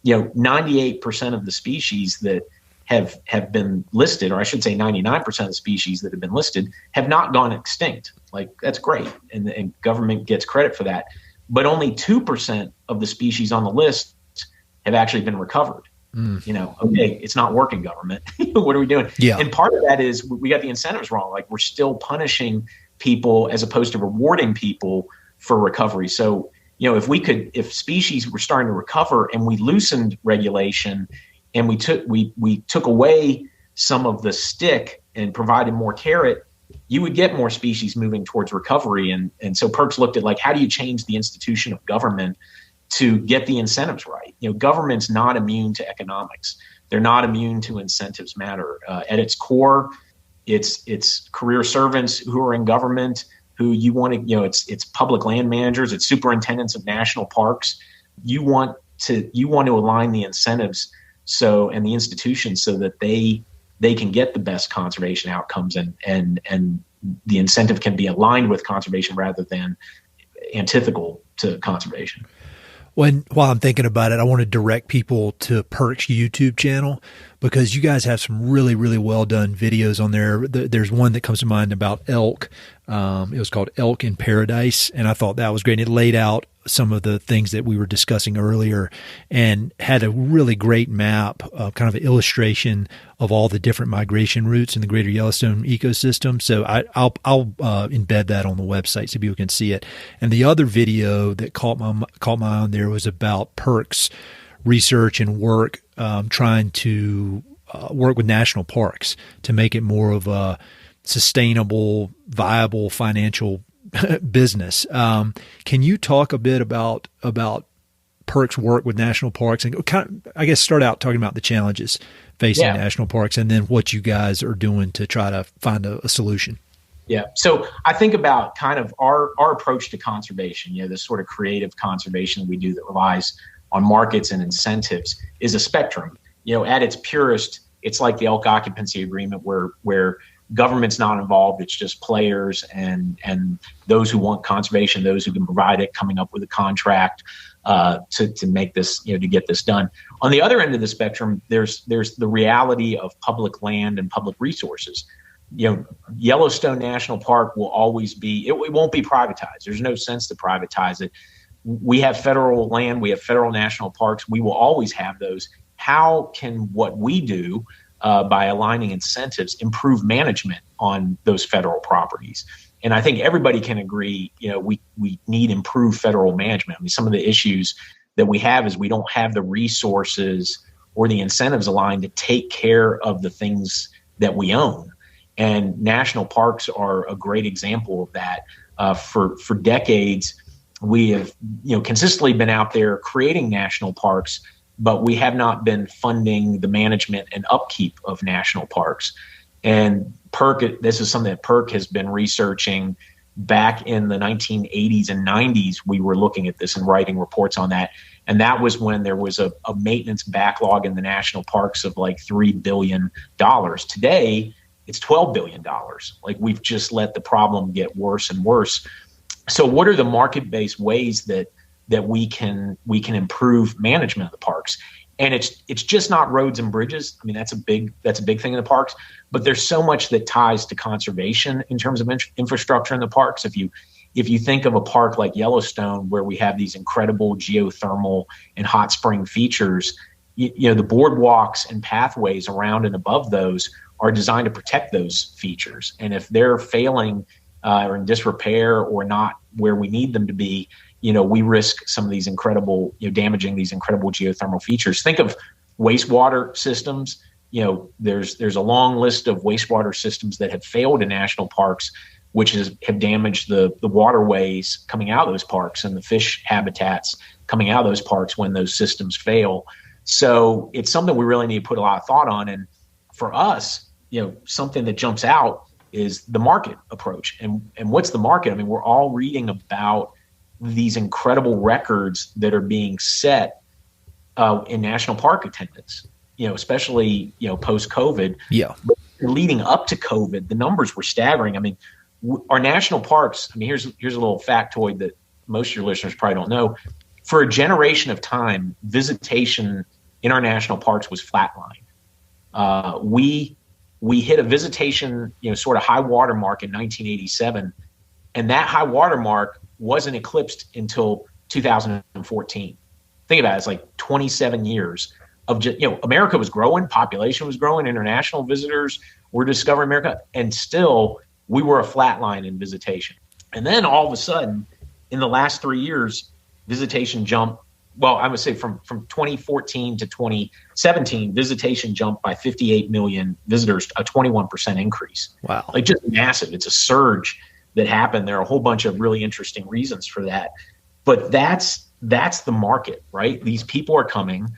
98% of the species that have been listed, or I should say 99% of the species that have been listed, have not gone extinct. Like, that's great, and government gets credit for that. But only 2% of the species on the list have actually been recovered. Okay, it's not working, government. What are we doing? Yeah. And part of that is we got the incentives wrong. Like, we're still punishing people as opposed to rewarding people for recovery. So, if species were starting to recover and we loosened regulation and we took away some of the stick and provided more carrot, you would get more species moving towards recovery. And so PERC's looked at, like, how do you change the institution of government to get the incentives right? Government's not immune to economics. They're not immune to incentives matter. At its core, it's career servants who are in government who you want to, it's public land managers, it's superintendents of national parks. You want to align the incentives and the institutions so that they can get the best conservation outcomes and the incentive can be aligned with conservation rather than antithetical to conservation. While I'm thinking about it, I want to direct people to PERC's YouTube channel because you guys have some really, really well done videos on there. There's one that comes to mind about elk. It was called Elk in Paradise, and I thought that was great. And it laid out some of the things that we were discussing earlier and had a really great map, kind of an illustration of all the different migration routes in the Greater Yellowstone ecosystem. So I'll embed that on the website so people can see it. And the other video that caught my eye on there was about PERC's research and work trying to work with national parks to make it more of a sustainable, viable financial business. Can you talk a bit about PERC's work with national parks and kind of, I guess, start out talking about the challenges facing national parks and then what you guys are doing to try to find a solution? Yeah. So I think about kind of our approach to conservation, this sort of creative conservation we do that relies on markets and incentives is a spectrum. At its purest, it's like the Elk Occupancy Agreement where government's not involved. It's just players and those who want conservation, those who can provide it, coming up with a contract to make this, to get this done. On the other end of the spectrum, there's the reality of public land and public resources. Yellowstone National Park will always be, it won't be privatized. There's no sense to privatize it. We have federal land, we have federal national parks. We will always have those. How can what we do by aligning incentives improve management on those federal properties? And I think everybody can agree, we need improved federal management. I mean, some of the issues that we have is we don't have the resources or the incentives aligned to take care of the things that we own. And national parks are a great example of that. For decades, we have consistently been out there creating national parks, but we have not been funding the management and upkeep of national parks. And PERC, this is something that PERC has been researching back in the 1980s and 90s. We were looking at this and writing reports on that. And that was when there was a maintenance backlog in the national parks of like $3 billion. Today, it's $12 billion. Like, we've just let the problem get worse and worse. So what are the market-based ways that we can improve management of the parks? And it's just not roads and bridges. I mean, that's a big thing in the parks, but there's so much that ties to conservation in terms of infrastructure in the parks. If you think of a park like Yellowstone, where we have these incredible geothermal and hot spring features, you know, the boardwalks and pathways around and above those are designed to protect those features. And if they're failing or in disrepair or not where we need them to be, you know, we risk some of these incredible, you know, damaging these incredible geothermal features. Think of wastewater systems. You know, there's a long list of wastewater systems that have failed in national parks, which have damaged the waterways coming out of those parks and the fish habitats coming out of those parks when those systems fail. So it's something we really need to put a lot of thought on. And for us, you know, something that jumps out is the market approach. And what's the market? I mean, we're all reading about these incredible records that are being set in national park attendance, you know, especially, you know, post-COVID. Yeah. But leading up to COVID, the numbers were staggering. I mean, our national parks, I mean, here's a little factoid that most of your listeners probably don't know. For a generation of time, visitation in our national parks was flatlined. We hit a visitation, you know, sort of high water mark in 1987, and that high water mark wasn't eclipsed until 2014. Think about it. It's like 27 years of just, you know, America was growing, population was growing, international visitors were discovering America, and still we were a flat line in visitation. And then all of a sudden, in the last 3 years, visitation jumped. Well, I would say from 2014 to 2017, visitation jumped by 58 million visitors, a 21% increase. Wow. Like, just massive. It's a surge that happened. There are a whole bunch of really interesting reasons for that. But that's the market, right? These people are coming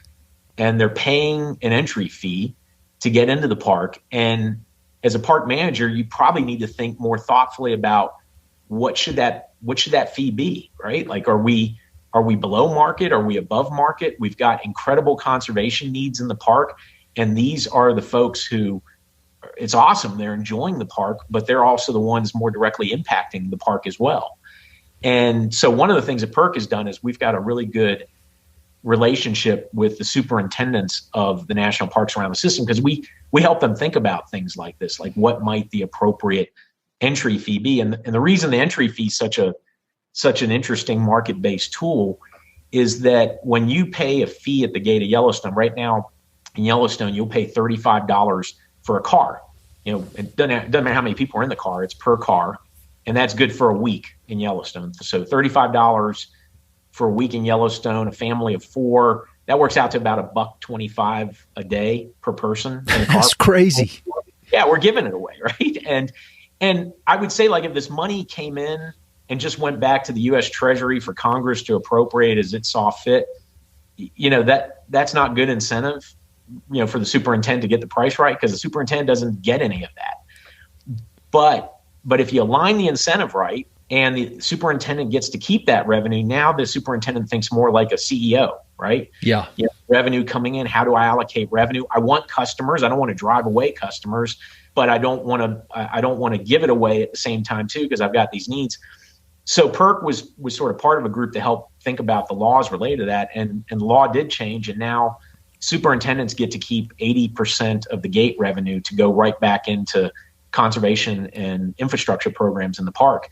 and they're paying an entry fee to get into the park. And as a park manager, you probably need to think more thoughtfully about what should that fee be, right? Like, are we below market? Are we above market? We've got incredible conservation needs in the park. And these are the folks who, it's awesome, they're enjoying the park, but they're also the ones more directly impacting the park as well. And so one of the things that PERC has done is we've got a really good relationship with the superintendents of the national parks around the system, because we help them think about things like this, like what might the appropriate entry fee be. And the reason the entry fee is such an interesting market-based tool is that when you pay a fee at the gate of Yellowstone, right now in Yellowstone, you'll pay $35 for a car. You know, it doesn't matter how many people are in the car, it's per car. And that's good for a week in Yellowstone. So $35 for a week in Yellowstone, a family of 4, that works out to about $1.25 a day per person in the car. That's crazy. Yeah, we're giving it away, right? And I would say, like, if this money came in and just went back to the U.S. Treasury for Congress to appropriate as it saw fit, you know, that's not good incentive, you know, for the superintendent to get the price right, because the superintendent doesn't get any of that. But if you align the incentive right and the superintendent gets to keep that revenue, now the superintendent thinks more like a CEO, right? Yeah. You know, revenue coming in, how do I allocate revenue? I want customers. I don't want to drive away customers, but I don't want to give it away at the same time too, because I've got these needs. So PERC was sort of part of a group to help think about the laws related to that, and the law did change, and now superintendents get to keep 80% of the gate revenue to go right back into conservation and infrastructure programs in the park.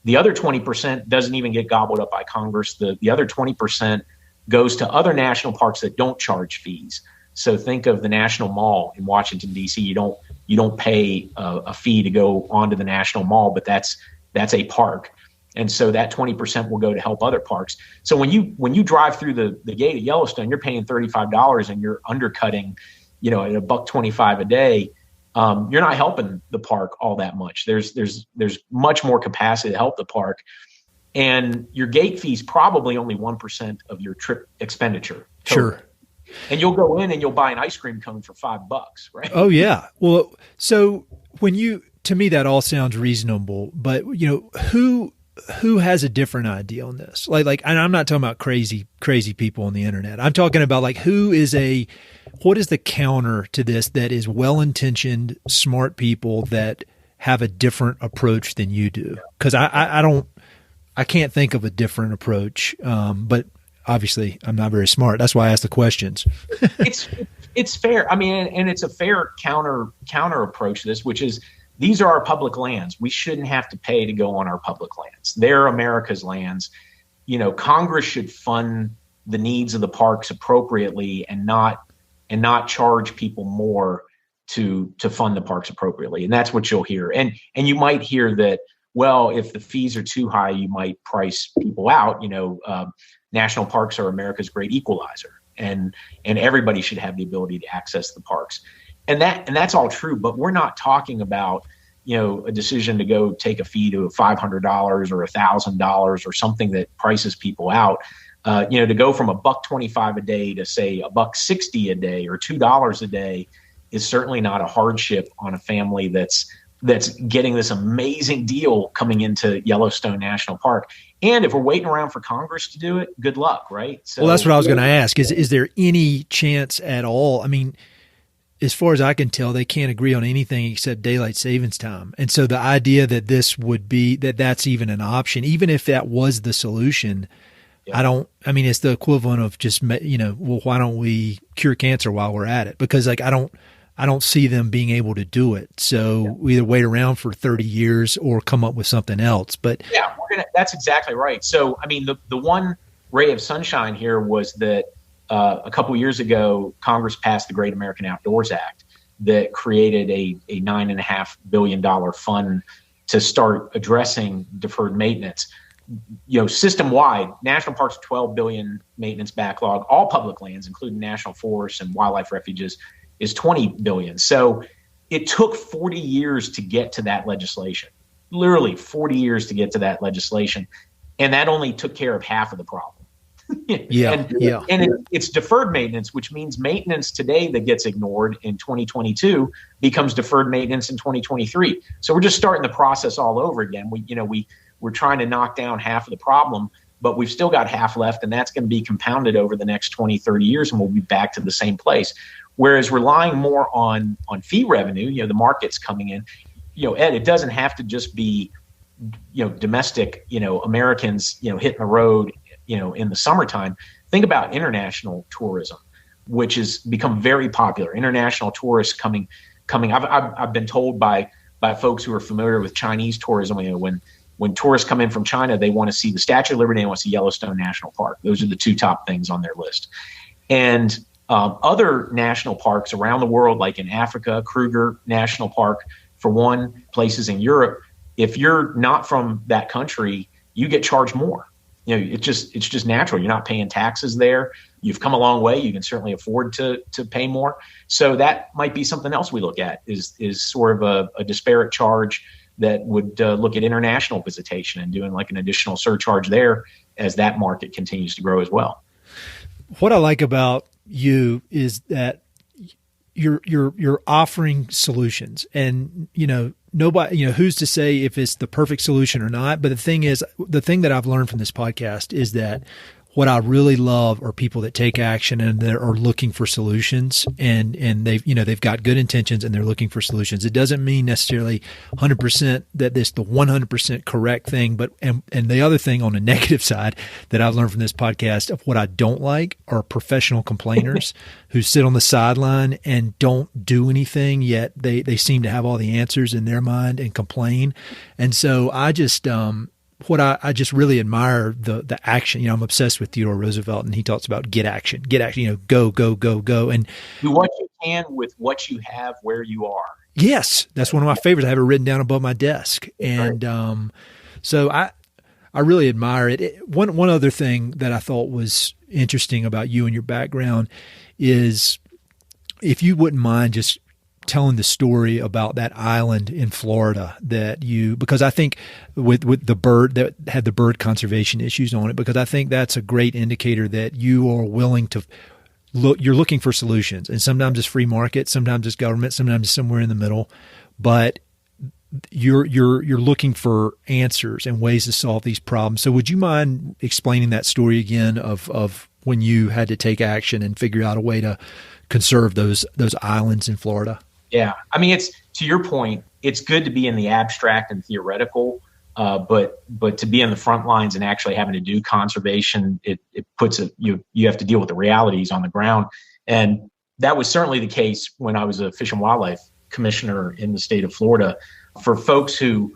The other 20% doesn't even get gobbled up by Congress. The other 20% goes to other national parks that don't charge fees. So think of the National Mall in Washington, D.C. You don't pay a fee to go onto the National Mall, but that's a park. And so that 20% will go to help other parks. So when you drive through the gate at Yellowstone, you're paying $35 and you're undercutting, you know, at $1.25 a day. You're not helping the park all that much. There's much more capacity to help the park, and your gate fee is probably only 1% of your trip expenditure. Total. Sure. And you'll go in and you'll buy an ice cream cone for $5, right? Oh yeah. Well, so to me that all sounds reasonable, but you know, who has a different idea on this? Like, and I'm not talking about crazy people on the internet. I'm talking about like what is the counter to this that is well-intentioned, smart people that have a different approach than you do? Because I I can't think of a different approach, but obviously I'm not very smart. That's why I asked the questions. It's fair. I mean, and it's a fair counter approach to this, which is these are our public lands. We shouldn't have to pay to go on our public lands. They're America's lands. You know, Congress should fund the needs of the parks appropriately and not charge people more to fund the parks appropriately. And that's what you'll hear. And you might hear that, well, if the fees are too high, you might price people out. You know, national parks are America's great equalizer, and everybody should have the ability to access the parks. And that's all true, but we're not talking about, you know, a decision to go take a fee to $500 or $1,000 or something that prices people out. You know, to go from $1.25 a day to say $1.60 a day or $2 a day is certainly not a hardship on a family that's getting this amazing deal coming into Yellowstone National Park. And if we're waiting around for Congress to do it, good luck, right? So, well, that's what I was going to ask. Is there any chance at all? I mean, as far as I can tell, they can't agree on anything except daylight savings time. And so the idea that this would be, that's even an option, even if that was the solution, yeah. I mean, it's the equivalent of just, you know, well, why don't we cure cancer while we're at it? Because like, I don't see them being able to do it. So we either wait around for 30 years or come up with something else. But yeah, that's exactly right. So, I mean, the one ray of sunshine here was that a couple years ago, Congress passed the Great American Outdoors Act that created a $9.5 billion fund to start addressing deferred maintenance. You know, system-wide, national parks, 12 billion maintenance backlog, all public lands, including national forests and wildlife refuges, is 20 billion. So it took 40 years to get to that legislation, literally 40 years to get to that legislation. And that only took care of half of the problem. And it's deferred maintenance, which means maintenance today that gets ignored in 2022 becomes deferred maintenance in 2023. So we're just starting the process all over again. We're trying to knock down half of the problem, but we've still got half left, and that's going to be compounded over the next 20, 30 years, and we'll be back to the same place. Whereas relying more on fee revenue, you know, the market's coming in, you know, Ed, it doesn't have to just be, you know, domestic, you know, Americans, you know, hitting the road, you know, in the summertime. Think about international tourism, which has become very popular. International tourists coming. I've been told by folks who are familiar with Chinese tourism, you know, when tourists come in from China, they want to see the Statue of Liberty and they want to see Yellowstone National Park. Those are the two top things on their list. And other national parks around the world, like in Africa, Kruger National Park, for one, places in Europe, if you're not from that country, you get charged more. You know, it's just natural. You're not paying taxes there. You've come a long way. You can certainly afford to pay more. So that might be something else we look at is sort of a disparate charge that would look at international visitation and doing like an additional surcharge there as that market continues to grow as well. What I like about you is that you're offering solutions, and you know, nobody, you know, who's to say if it's the perfect solution or not. But the thing that I've learned from this podcast is that what I really love are people that take action and that are looking for solutions, and they've got good intentions and they're looking for solutions. It doesn't mean necessarily 100% that this the 100% correct thing, but and the other thing on the negative side that I've learned from this podcast of what I don't like are professional complainers who sit on the sideline and don't do anything, yet they seem to have all the answers in their mind and complain. And so I just I just really admire the action. You know, I'm obsessed with Theodore Roosevelt, and he talks about get action, you know, go, and do what you can with what you have where you are. Yes. That's one of my favorites. I have it written down above my desk. And, so I really admire it. One other thing that I thought was interesting about you and your background is if you wouldn't mind just telling the story about that island in Florida because I think with the bird that had the bird conservation issues on it, because I think that's a great indicator that you are willing to look, you're looking for solutions, and sometimes it's free market, sometimes it's government, sometimes it's somewhere in the middle, but you're looking for answers and ways to solve these problems. So would you mind explaining that story again of when you had to take action and figure out a way to conserve those islands in Florida? Yeah. I mean, it's to your point, it's good to be in the abstract and theoretical, But to be in the front lines and actually having to do conservation, it puts you have to deal with the realities on the ground. And that was certainly the case when I was a Fish and Wildlife Commissioner in the state of Florida. For folks who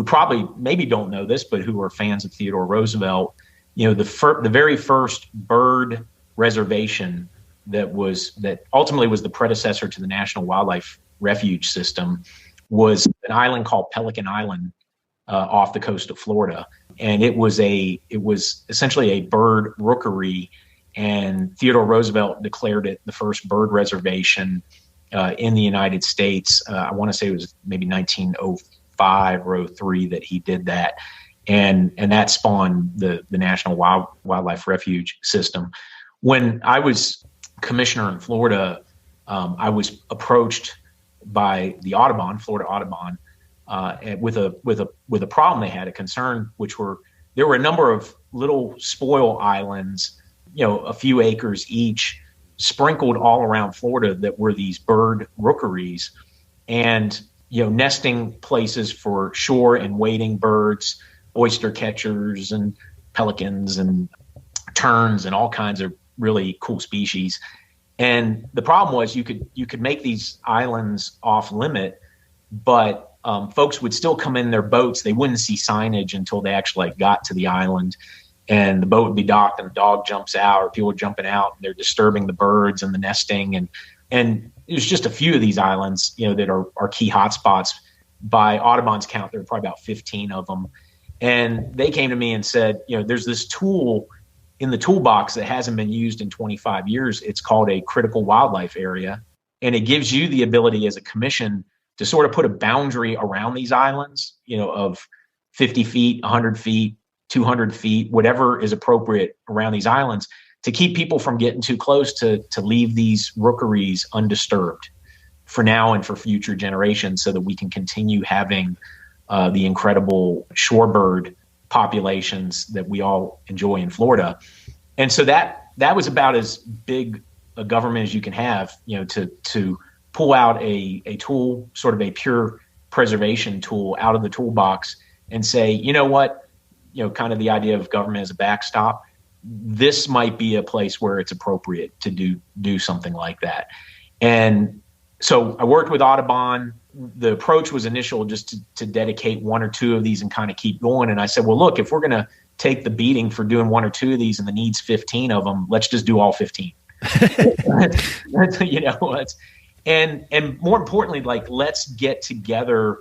probably maybe don't know this, but who are fans of Theodore Roosevelt, the very first bird reservation that ultimately was the predecessor to the National Wildlife Refuge System was an island called Pelican Island off the coast of Florida. And it was essentially a bird rookery, and Theodore Roosevelt declared it the first bird reservation in the United States. I want to say it was maybe 1905 or 03 that he did that. And that spawned the National Wildlife Refuge System. When I was commissioner in Florida, I was approached by the Florida Audubon, with a problem they had, a concern, there were a number of little spoil islands, a few acres each, sprinkled all around Florida that were these bird rookeries, and nesting places for shore and wading birds, oyster catchers and pelicans and terns and all kinds of really cool species. And the problem was you could make these islands off limit, but folks would still come in their boats. They wouldn't see signage until they actually got to the island, and the boat would be docked and the dog jumps out, or people are jumping out and they're disturbing the birds and the nesting. And there's just a few of these islands, that are key hotspots. By Audubon's count, there were probably about 15 of them. And they came to me and said, there's this tool in the toolbox that hasn't been used in 25 years. It's called a critical wildlife area. And it gives you the ability as a commission to sort of put a boundary around these islands, of 50 feet, 100 feet, 200 feet, whatever is appropriate around these islands, to keep people from getting too close, to leave these rookeries undisturbed for now and for future generations, so that we can continue having the incredible shorebird populations that we all enjoy in Florida. And so that was about as big a government as you can have, to pull out a tool, sort of a pure preservation tool out of the toolbox, and say, what, kind of the idea of government as a backstop. This might be a place where it's appropriate to do something like that. And so I worked with Audubon. The approach was initial just to dedicate one or two of these and kind of keep going. And I said, well, look, if we're going to take the beating for doing one or two of these and the need's 15 of them, let's just do all 15. And more importantly, let's get together,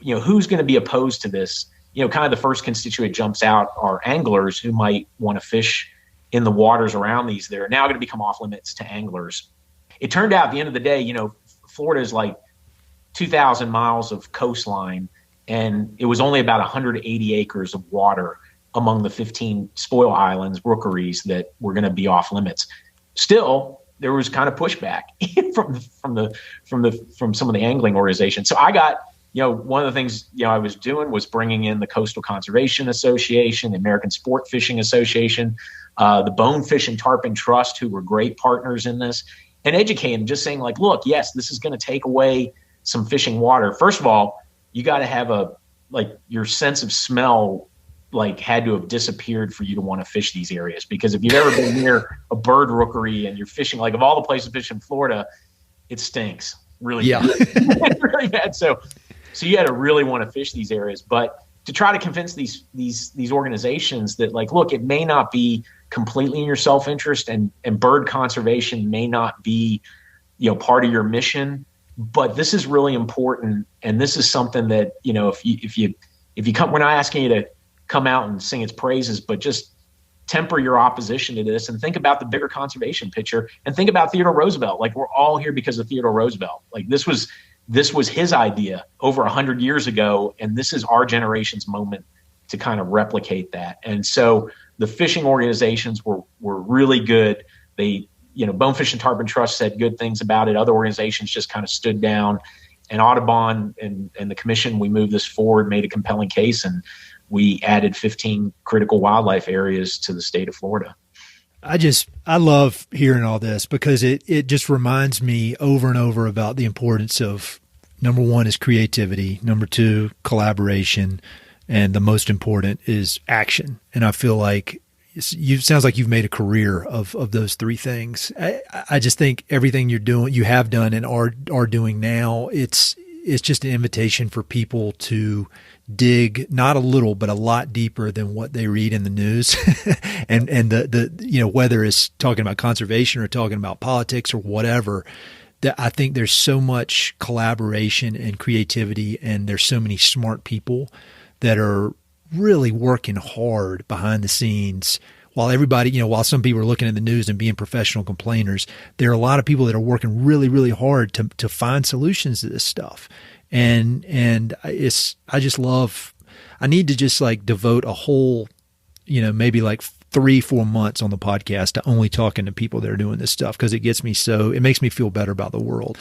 who's going to be opposed to this? Kind of the first constituent jumps out are anglers who might want to fish in the waters around these that are now going to become off limits to anglers. It turned out at the end of the day, Florida is 2,000 miles of coastline, and it was only about 180 acres of water among the 15 spoil islands, rookeries, that were going to be off limits. Still, there was kind of pushback from some of the angling organizations. So I got, one of the things, I was doing was bringing in the Coastal Conservation Association, the American Sport Fishing Association, the Bonefish and Tarpon Trust, who were great partners in this, and educating, just saying look, yes, this is going to take away some fishing water. First of all, you got to have your sense of smell had to have disappeared for you to want to fish these areas. Because if you've ever been near a bird rookery and you're fishing, of all the places to fish in Florida, it stinks really bad. Really bad. So you had to really want to fish these areas. But to try to convince these organizations that look, it may not be completely in your self-interest, and bird conservation may not be, part of your mission, but this is really important. And this is something that, if you come, we're not asking you to come out and sing its praises, but just temper your opposition to this and think about the bigger conservation picture, and think about Theodore Roosevelt. We're all here because of Theodore Roosevelt. This was his idea over 100 years ago, and this is our generation's moment to kind of replicate that. And so the fishing organizations were really good. They, Bonefish and Tarpon Trust said good things about it. Other organizations just kind of stood down. And Audubon and the commission, we moved this forward, made a compelling case, and we added 15 critical wildlife areas to the state of Florida. I love hearing all this, because it just reminds me over and over about the importance of, number one is creativity, number two, collaboration, and the most important is action. And I feel like sounds like you've made a career of those three things. I just think everything you have done and are doing now, it's just an invitation for people to dig not a little, but a lot deeper than what they read in the news. and the whether it's talking about conservation or talking about politics or whatever, that I think there's so much collaboration and creativity, and there's so many smart people that are really working hard behind the scenes. While everybody, while some people are looking at the news and being professional complainers, there are a lot of people that are working really, really hard to find solutions to this stuff. And I just love, I need to just like devote a whole, maybe like 3-4 months on the podcast to only talking to people that are doing this stuff, because it makes me feel better about the world.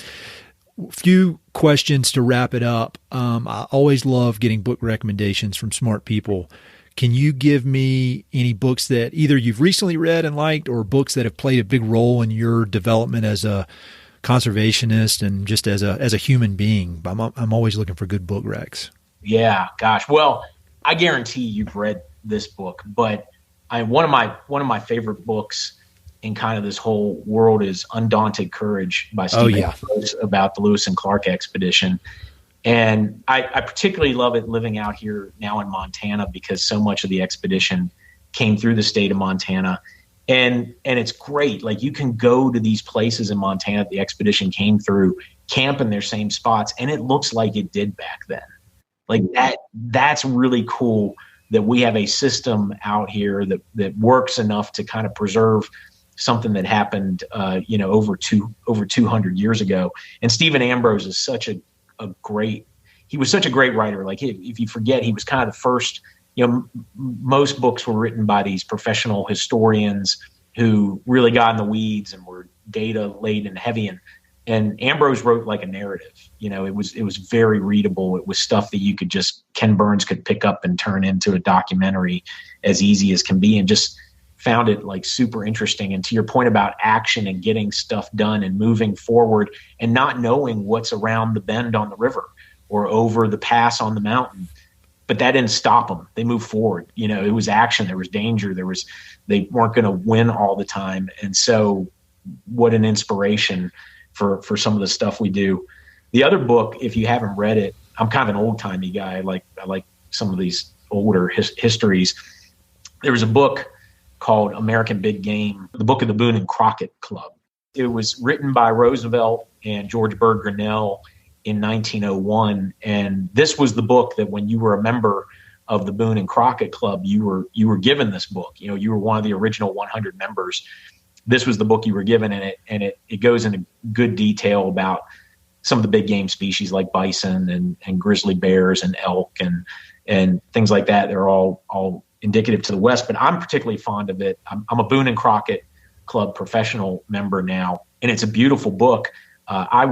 Few questions to wrap it up. I always love getting book recommendations from smart people. Can you give me any books that either you've recently read and liked, or books that have played a big role in your development as a conservationist and just as a human being? I'm always looking for good book recs. Yeah, gosh. Well, I guarantee you've read this book, but one of my favorite books in kind of this whole world is Undaunted Courage by Stephen Ambrose, about the Lewis and Clark expedition. And I particularly love it living out here now in Montana, because so much of the expedition came through the state of Montana. And it's great. Like, you can go to these places in Montana that the expedition came through, camp in their same spots, and it looks like it did back then. Like that's really cool that we have a system out here that works enough to kind of preserve something that happened, over 200 years ago. And Stephen Ambrose is such a great writer. Like, if you forget, he was kind of the first, most books were written by these professional historians who really got in the weeds and were data laden and heavy. And Ambrose wrote like a narrative. It was very readable. It was stuff that Ken Burns could pick up and turn into a documentary as easy as can be, and just found it like super interesting. And to your point about action and getting stuff done and moving forward and not knowing what's around the bend on the river or over the pass on the mountain, but that didn't stop them. They moved forward. It was action. There was danger. They weren't going to win all the time. And so what an inspiration for some of the stuff we do. The other book, if you haven't read it, I'm kind of an old timey guy. I like some of these older histories. There was a book called American Big Game, the book of the Boone and Crockett Club. It was written by Roosevelt and George Bird Grinnell in 1901. And this was the book that when you were a member of the Boone and Crockett Club, you were given this book. You were one of the original 100 members. This was the book you were given, and it goes into good detail about some of the big game species like bison and grizzly bears and elk and things like that. They're all indicative to the West, but I'm particularly fond of it. I'm a Boone and Crockett Club professional member now, and it's a beautiful book. I'm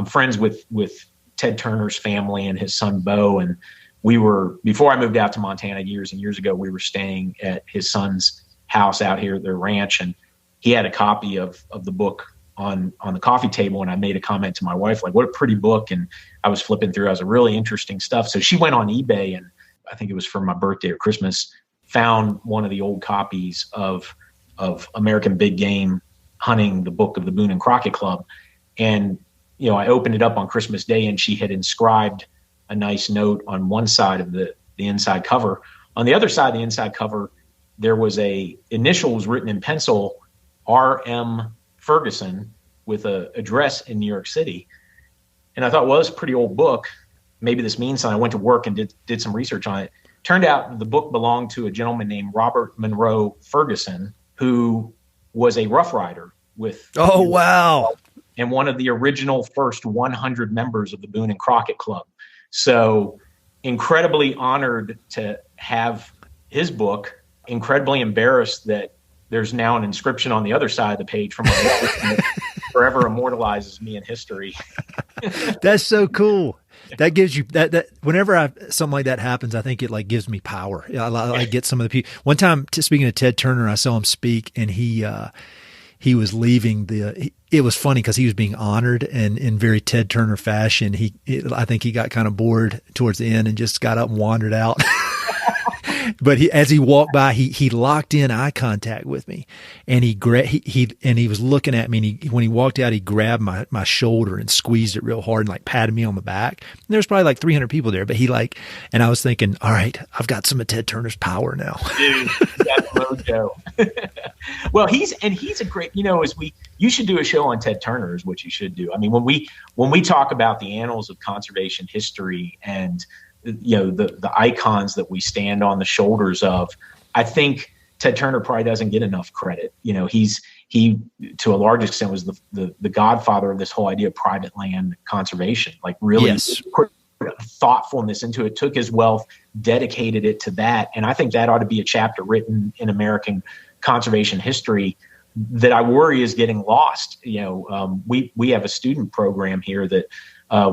friends with Ted Turner's family and his son Bo, and before I moved out to Montana years and years ago, we were staying at his son's house out here at their ranch, and he had a copy of the book on the coffee table, and I made a comment to my wife, like, what a pretty book. And I was flipping through, I was really interesting stuff. So she went on eBay, and I think it was for my birthday or Christmas, found one of the old copies of American Big Game Hunting, the book of the Boone and Crockett Club. And, I opened it up on Christmas Day, and she had inscribed a nice note on one side of the inside cover. On the other side of the inside cover, there was initials written in pencil, R.M. Ferguson, with a address in New York City. And I thought, well, it's a pretty old book. Maybe this means something. I went to work and did some research on it. Turned out the book belonged to a gentleman named Robert Monroe Ferguson, who was a Rough Rider with. Oh, wow. And one of the original first 100 members of the Boone and Crockett Club. So incredibly honored to have his book. Incredibly embarrassed that there's now an inscription on the other side of the page from that forever immortalizes me in history. That's so cool. That gives you that whenever something like that happens, I think it like gives me power. I get some of the people. One time, speaking of Ted Turner, I saw him speak, and he he was leaving it was funny because he was being honored, and in very Ted Turner fashion, I think he got kind of bored towards the end and just got up and wandered out. But as he walked by, he locked in eye contact with me, and he was looking at me. And when he walked out, he grabbed my shoulder and squeezed it real hard and like patted me on the back. And there was probably like 300 people there, but and I was thinking, all right, I've got some of Ted Turner's power now. Dude, that's mojo. Well, he's a great, you should do a show on Ted Turner is what you should do. I mean, when we talk about the annals of conservation history and the icons that we stand on the shoulders of, I think Ted Turner probably doesn't get enough credit. He to a large extent was the godfather of this whole idea of private land conservation, like really put thoughtfulness into it, took his wealth, dedicated it to that. And I think that ought to be a chapter written in American conservation history that I worry is getting lost. We have a student program here that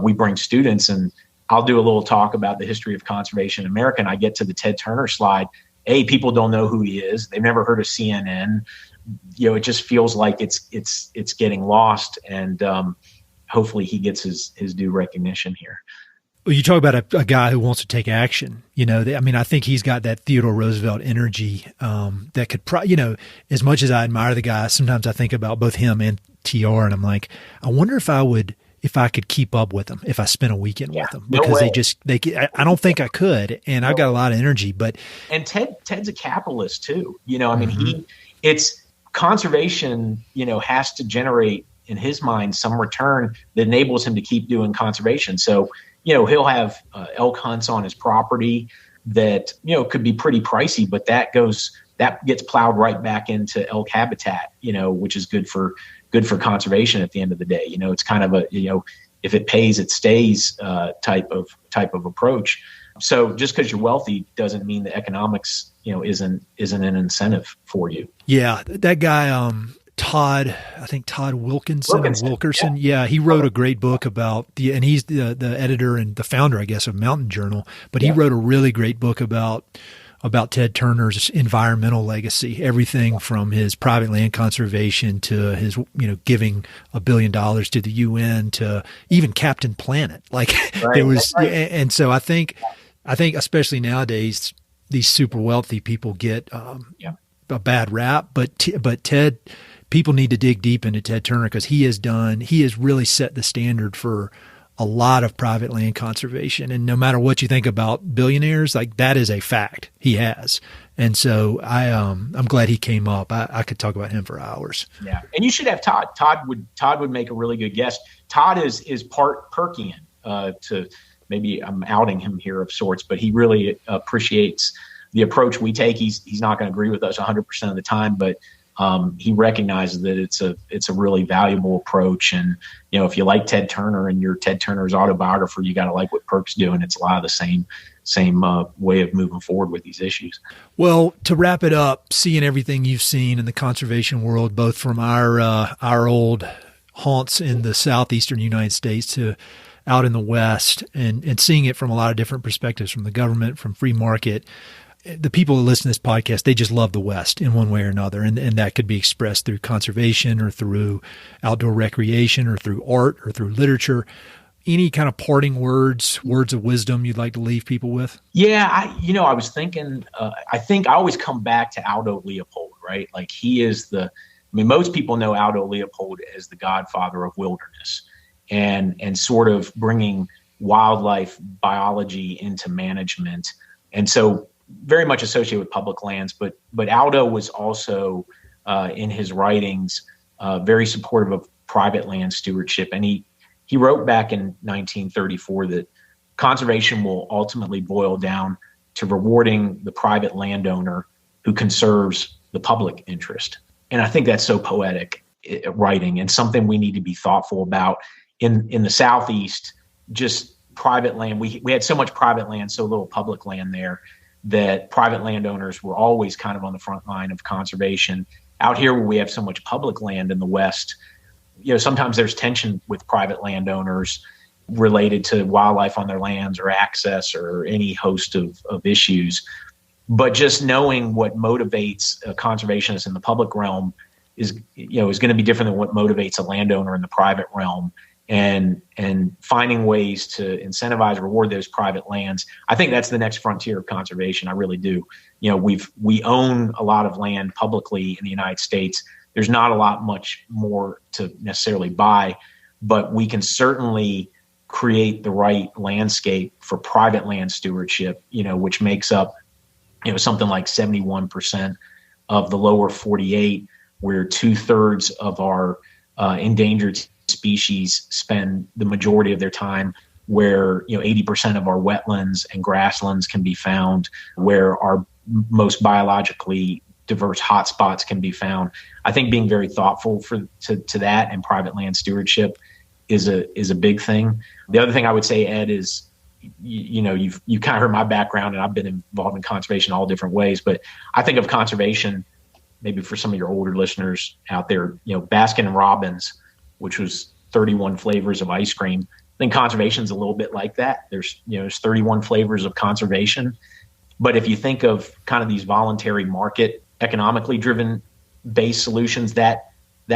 we bring students, and I'll do a little talk about the history of conservation in America, and I get to the Ted Turner slide. People don't know who he is. They've never heard of CNN. It just feels like it's getting lost, and hopefully he gets his due recognition here. Well, you talk about a guy who wants to take action. I think he's got that Theodore Roosevelt energy that could, as much as I admire the guy, sometimes I think about both him and TR, and I'm like, I wonder if I could keep up with them if I spent a weekend with them, because I don't think I could. And I've got a lot of energy, and Ted's a capitalist too. It's conservation, has to generate in his mind some return that enables him to keep doing conservation. So, he'll have elk hunts on his property that, could be pretty pricey, but that gets plowed right back into elk habitat, which is good for conservation at the end of the day. It's kind of if it pays, it stays type of approach. So just because you're wealthy doesn't mean the economics, isn't an incentive for you. Yeah. That guy, Todd Wilkerson. Yeah. He wrote a great book about and he's the editor and the founder, I guess, of Mountain Journal, but he wrote a really great book about Ted Turner's environmental legacy, everything from his private land conservation to his, giving $1 billion to the UN to even Captain Planet. Like there was, and so I think especially nowadays, these super wealthy people get a bad rap, but Ted, people need to dig deep into Ted Turner because he has really set the standard for a lot of private land conservation. And no matter what you think about billionaires, like that is a fact he has. And so I'm glad he came up. I could talk about him for hours. Yeah. And you should have Todd. Todd would make a really good guest. Todd is part PERCian, to maybe I'm outing him here of sorts, but he really appreciates the approach we take. He's not going to agree with us 100% of the time, but he recognizes that it's a really valuable approach. And, if you like Ted Turner and you're Ted Turner's autobiographer, you got to like what PERC's doing. It's a lot of the same way of moving forward with these issues. Well, to wrap it up, seeing everything you've seen in the conservation world, both from our old haunts in the southeastern United States to out in the West, and seeing it from a lot of different perspectives, from the government, from free market, the people who listen to this podcast, they just love the West in one way or another. And that could be expressed through conservation or through outdoor recreation or through art or through literature. Any kind of parting words of wisdom you'd like to leave people with? Yeah. I was thinking, I think I always come back to Aldo Leopold, right? Like he is most people know Aldo Leopold as the godfather of wilderness and sort of bringing wildlife biology into management. And so very much associated with public lands, but Aldo was also in his writings very supportive of private land stewardship. And he wrote back in 1934 that conservation will ultimately boil down to rewarding the private landowner who conserves the public interest. And I think that's so poetic writing and something we need to be thoughtful about in the Southeast. Just private land. We had so much private land, so little public land there, that private landowners were always kind of on the front line of conservation. Out here where we have so much public land in the West, sometimes there's tension with private landowners related to wildlife on their lands or access or any host of issues. But just knowing what motivates conservationists in the public realm is going to be different than what motivates a landowner in the private realm. And finding ways to incentivize, reward those private lands. I think that's the next frontier of conservation. I really do. We own a lot of land publicly in the United States. There's not a lot much more to necessarily buy, but we can certainly create the right landscape for private land stewardship, which makes up, something like 71% of the lower 48, where 2/3 of our endangered species spend the majority of their time, where 80% of our wetlands and grasslands can be found, where our most biologically diverse hotspots can be found. I think being very thoughtful to that and private land stewardship is a big thing. The other thing I would say, Ed, is you've kind of heard my background, and I've been involved in conservation all different ways, but I think of conservation, maybe for some of your older listeners out there, Baskin and Robbins, which was 31 flavors of ice cream. I think conservation is a little bit like that. There's 31 flavors of conservation. But if you think of kind of these voluntary market, economically driven based solutions, that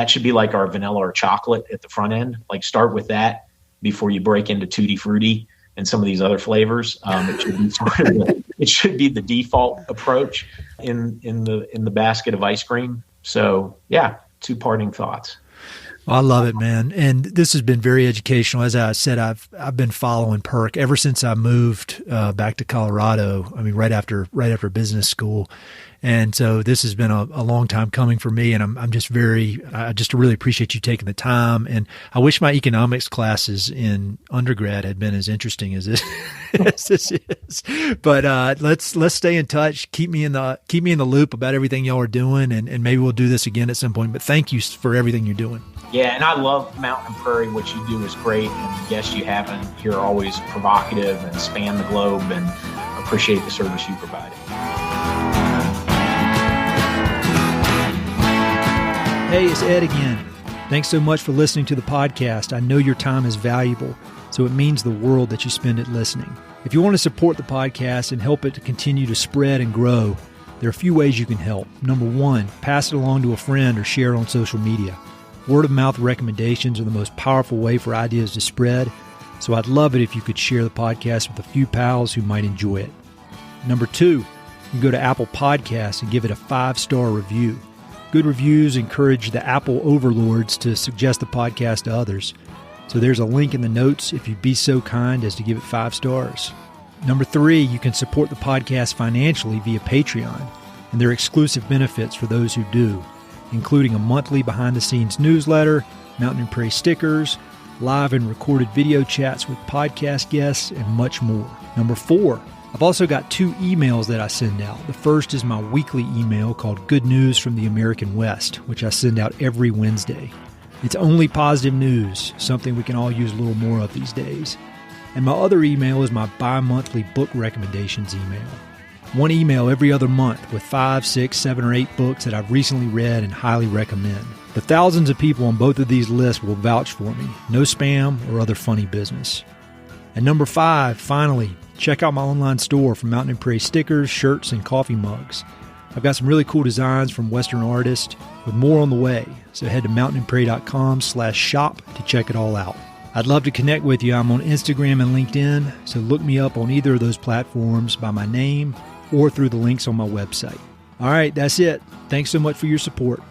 should be like our vanilla or chocolate at the front end. Like, start with that before you break into Tutti Frutti and some of these other flavors. It should be the default approach in the basket of ice cream. So yeah, 2 parting thoughts. I love it, man. And this has been very educational. As I said, I've been following PERC ever since I moved back to Colorado. I mean, right after business school. And so this has been a long time coming for me. And I just really appreciate you taking the time. And I wish my economics classes in undergrad had been as interesting as this, as this is. But let's stay in touch. Keep me in the loop about everything y'all are doing. And maybe we'll do this again at some point. But thank you for everything you're doing. Yeah, and I love Mountain Prairie. What you do is great, and the guests you have in here are always provocative and span the globe, and appreciate the service you provide. Hey, it's Ed again. Thanks so much for listening to the podcast. I know your time is valuable, so it means the world that you spend it listening. If you want to support the podcast and help it to continue to spread and grow, there are a few ways you can help. Number 1, pass it along to a friend or share it on social media. Word-of-mouth recommendations are the most powerful way for ideas to spread, so I'd love it if you could share the podcast with a few pals who might enjoy it. Number 2, you can go to Apple Podcasts and give it a 5-star review. Good reviews encourage the Apple overlords to suggest the podcast to others, so there's a link in the notes if you'd be so kind as to give it 5 stars. Number 3, you can support the podcast financially via Patreon, and there are exclusive benefits for those who do, including a monthly behind-the-scenes newsletter, Mountain and Prairie stickers, live and recorded video chats with podcast guests, and much more. Number 4, I've also got 2 emails that I send out. The first is my weekly email called Good News from the American West, which I send out every Wednesday. It's only positive news, something we can all use a little more of these days. And my other email is my bi-monthly book recommendations email. 1 email every other month with 5, 6, 7, or 8 books that I've recently read and highly recommend. The thousands of people on both of these lists will vouch for me. No spam or other funny business. And number 5, finally, check out my online store for Mountain and Prairie stickers, shirts, and coffee mugs. I've got some really cool designs from Western artists with more on the way. So head to mountainandprairie.com/shop to check it all out. I'd love to connect with you. I'm on Instagram and LinkedIn, so look me up on either of those platforms by my name or through the links on my website. All right, that's it. Thanks so much for your support.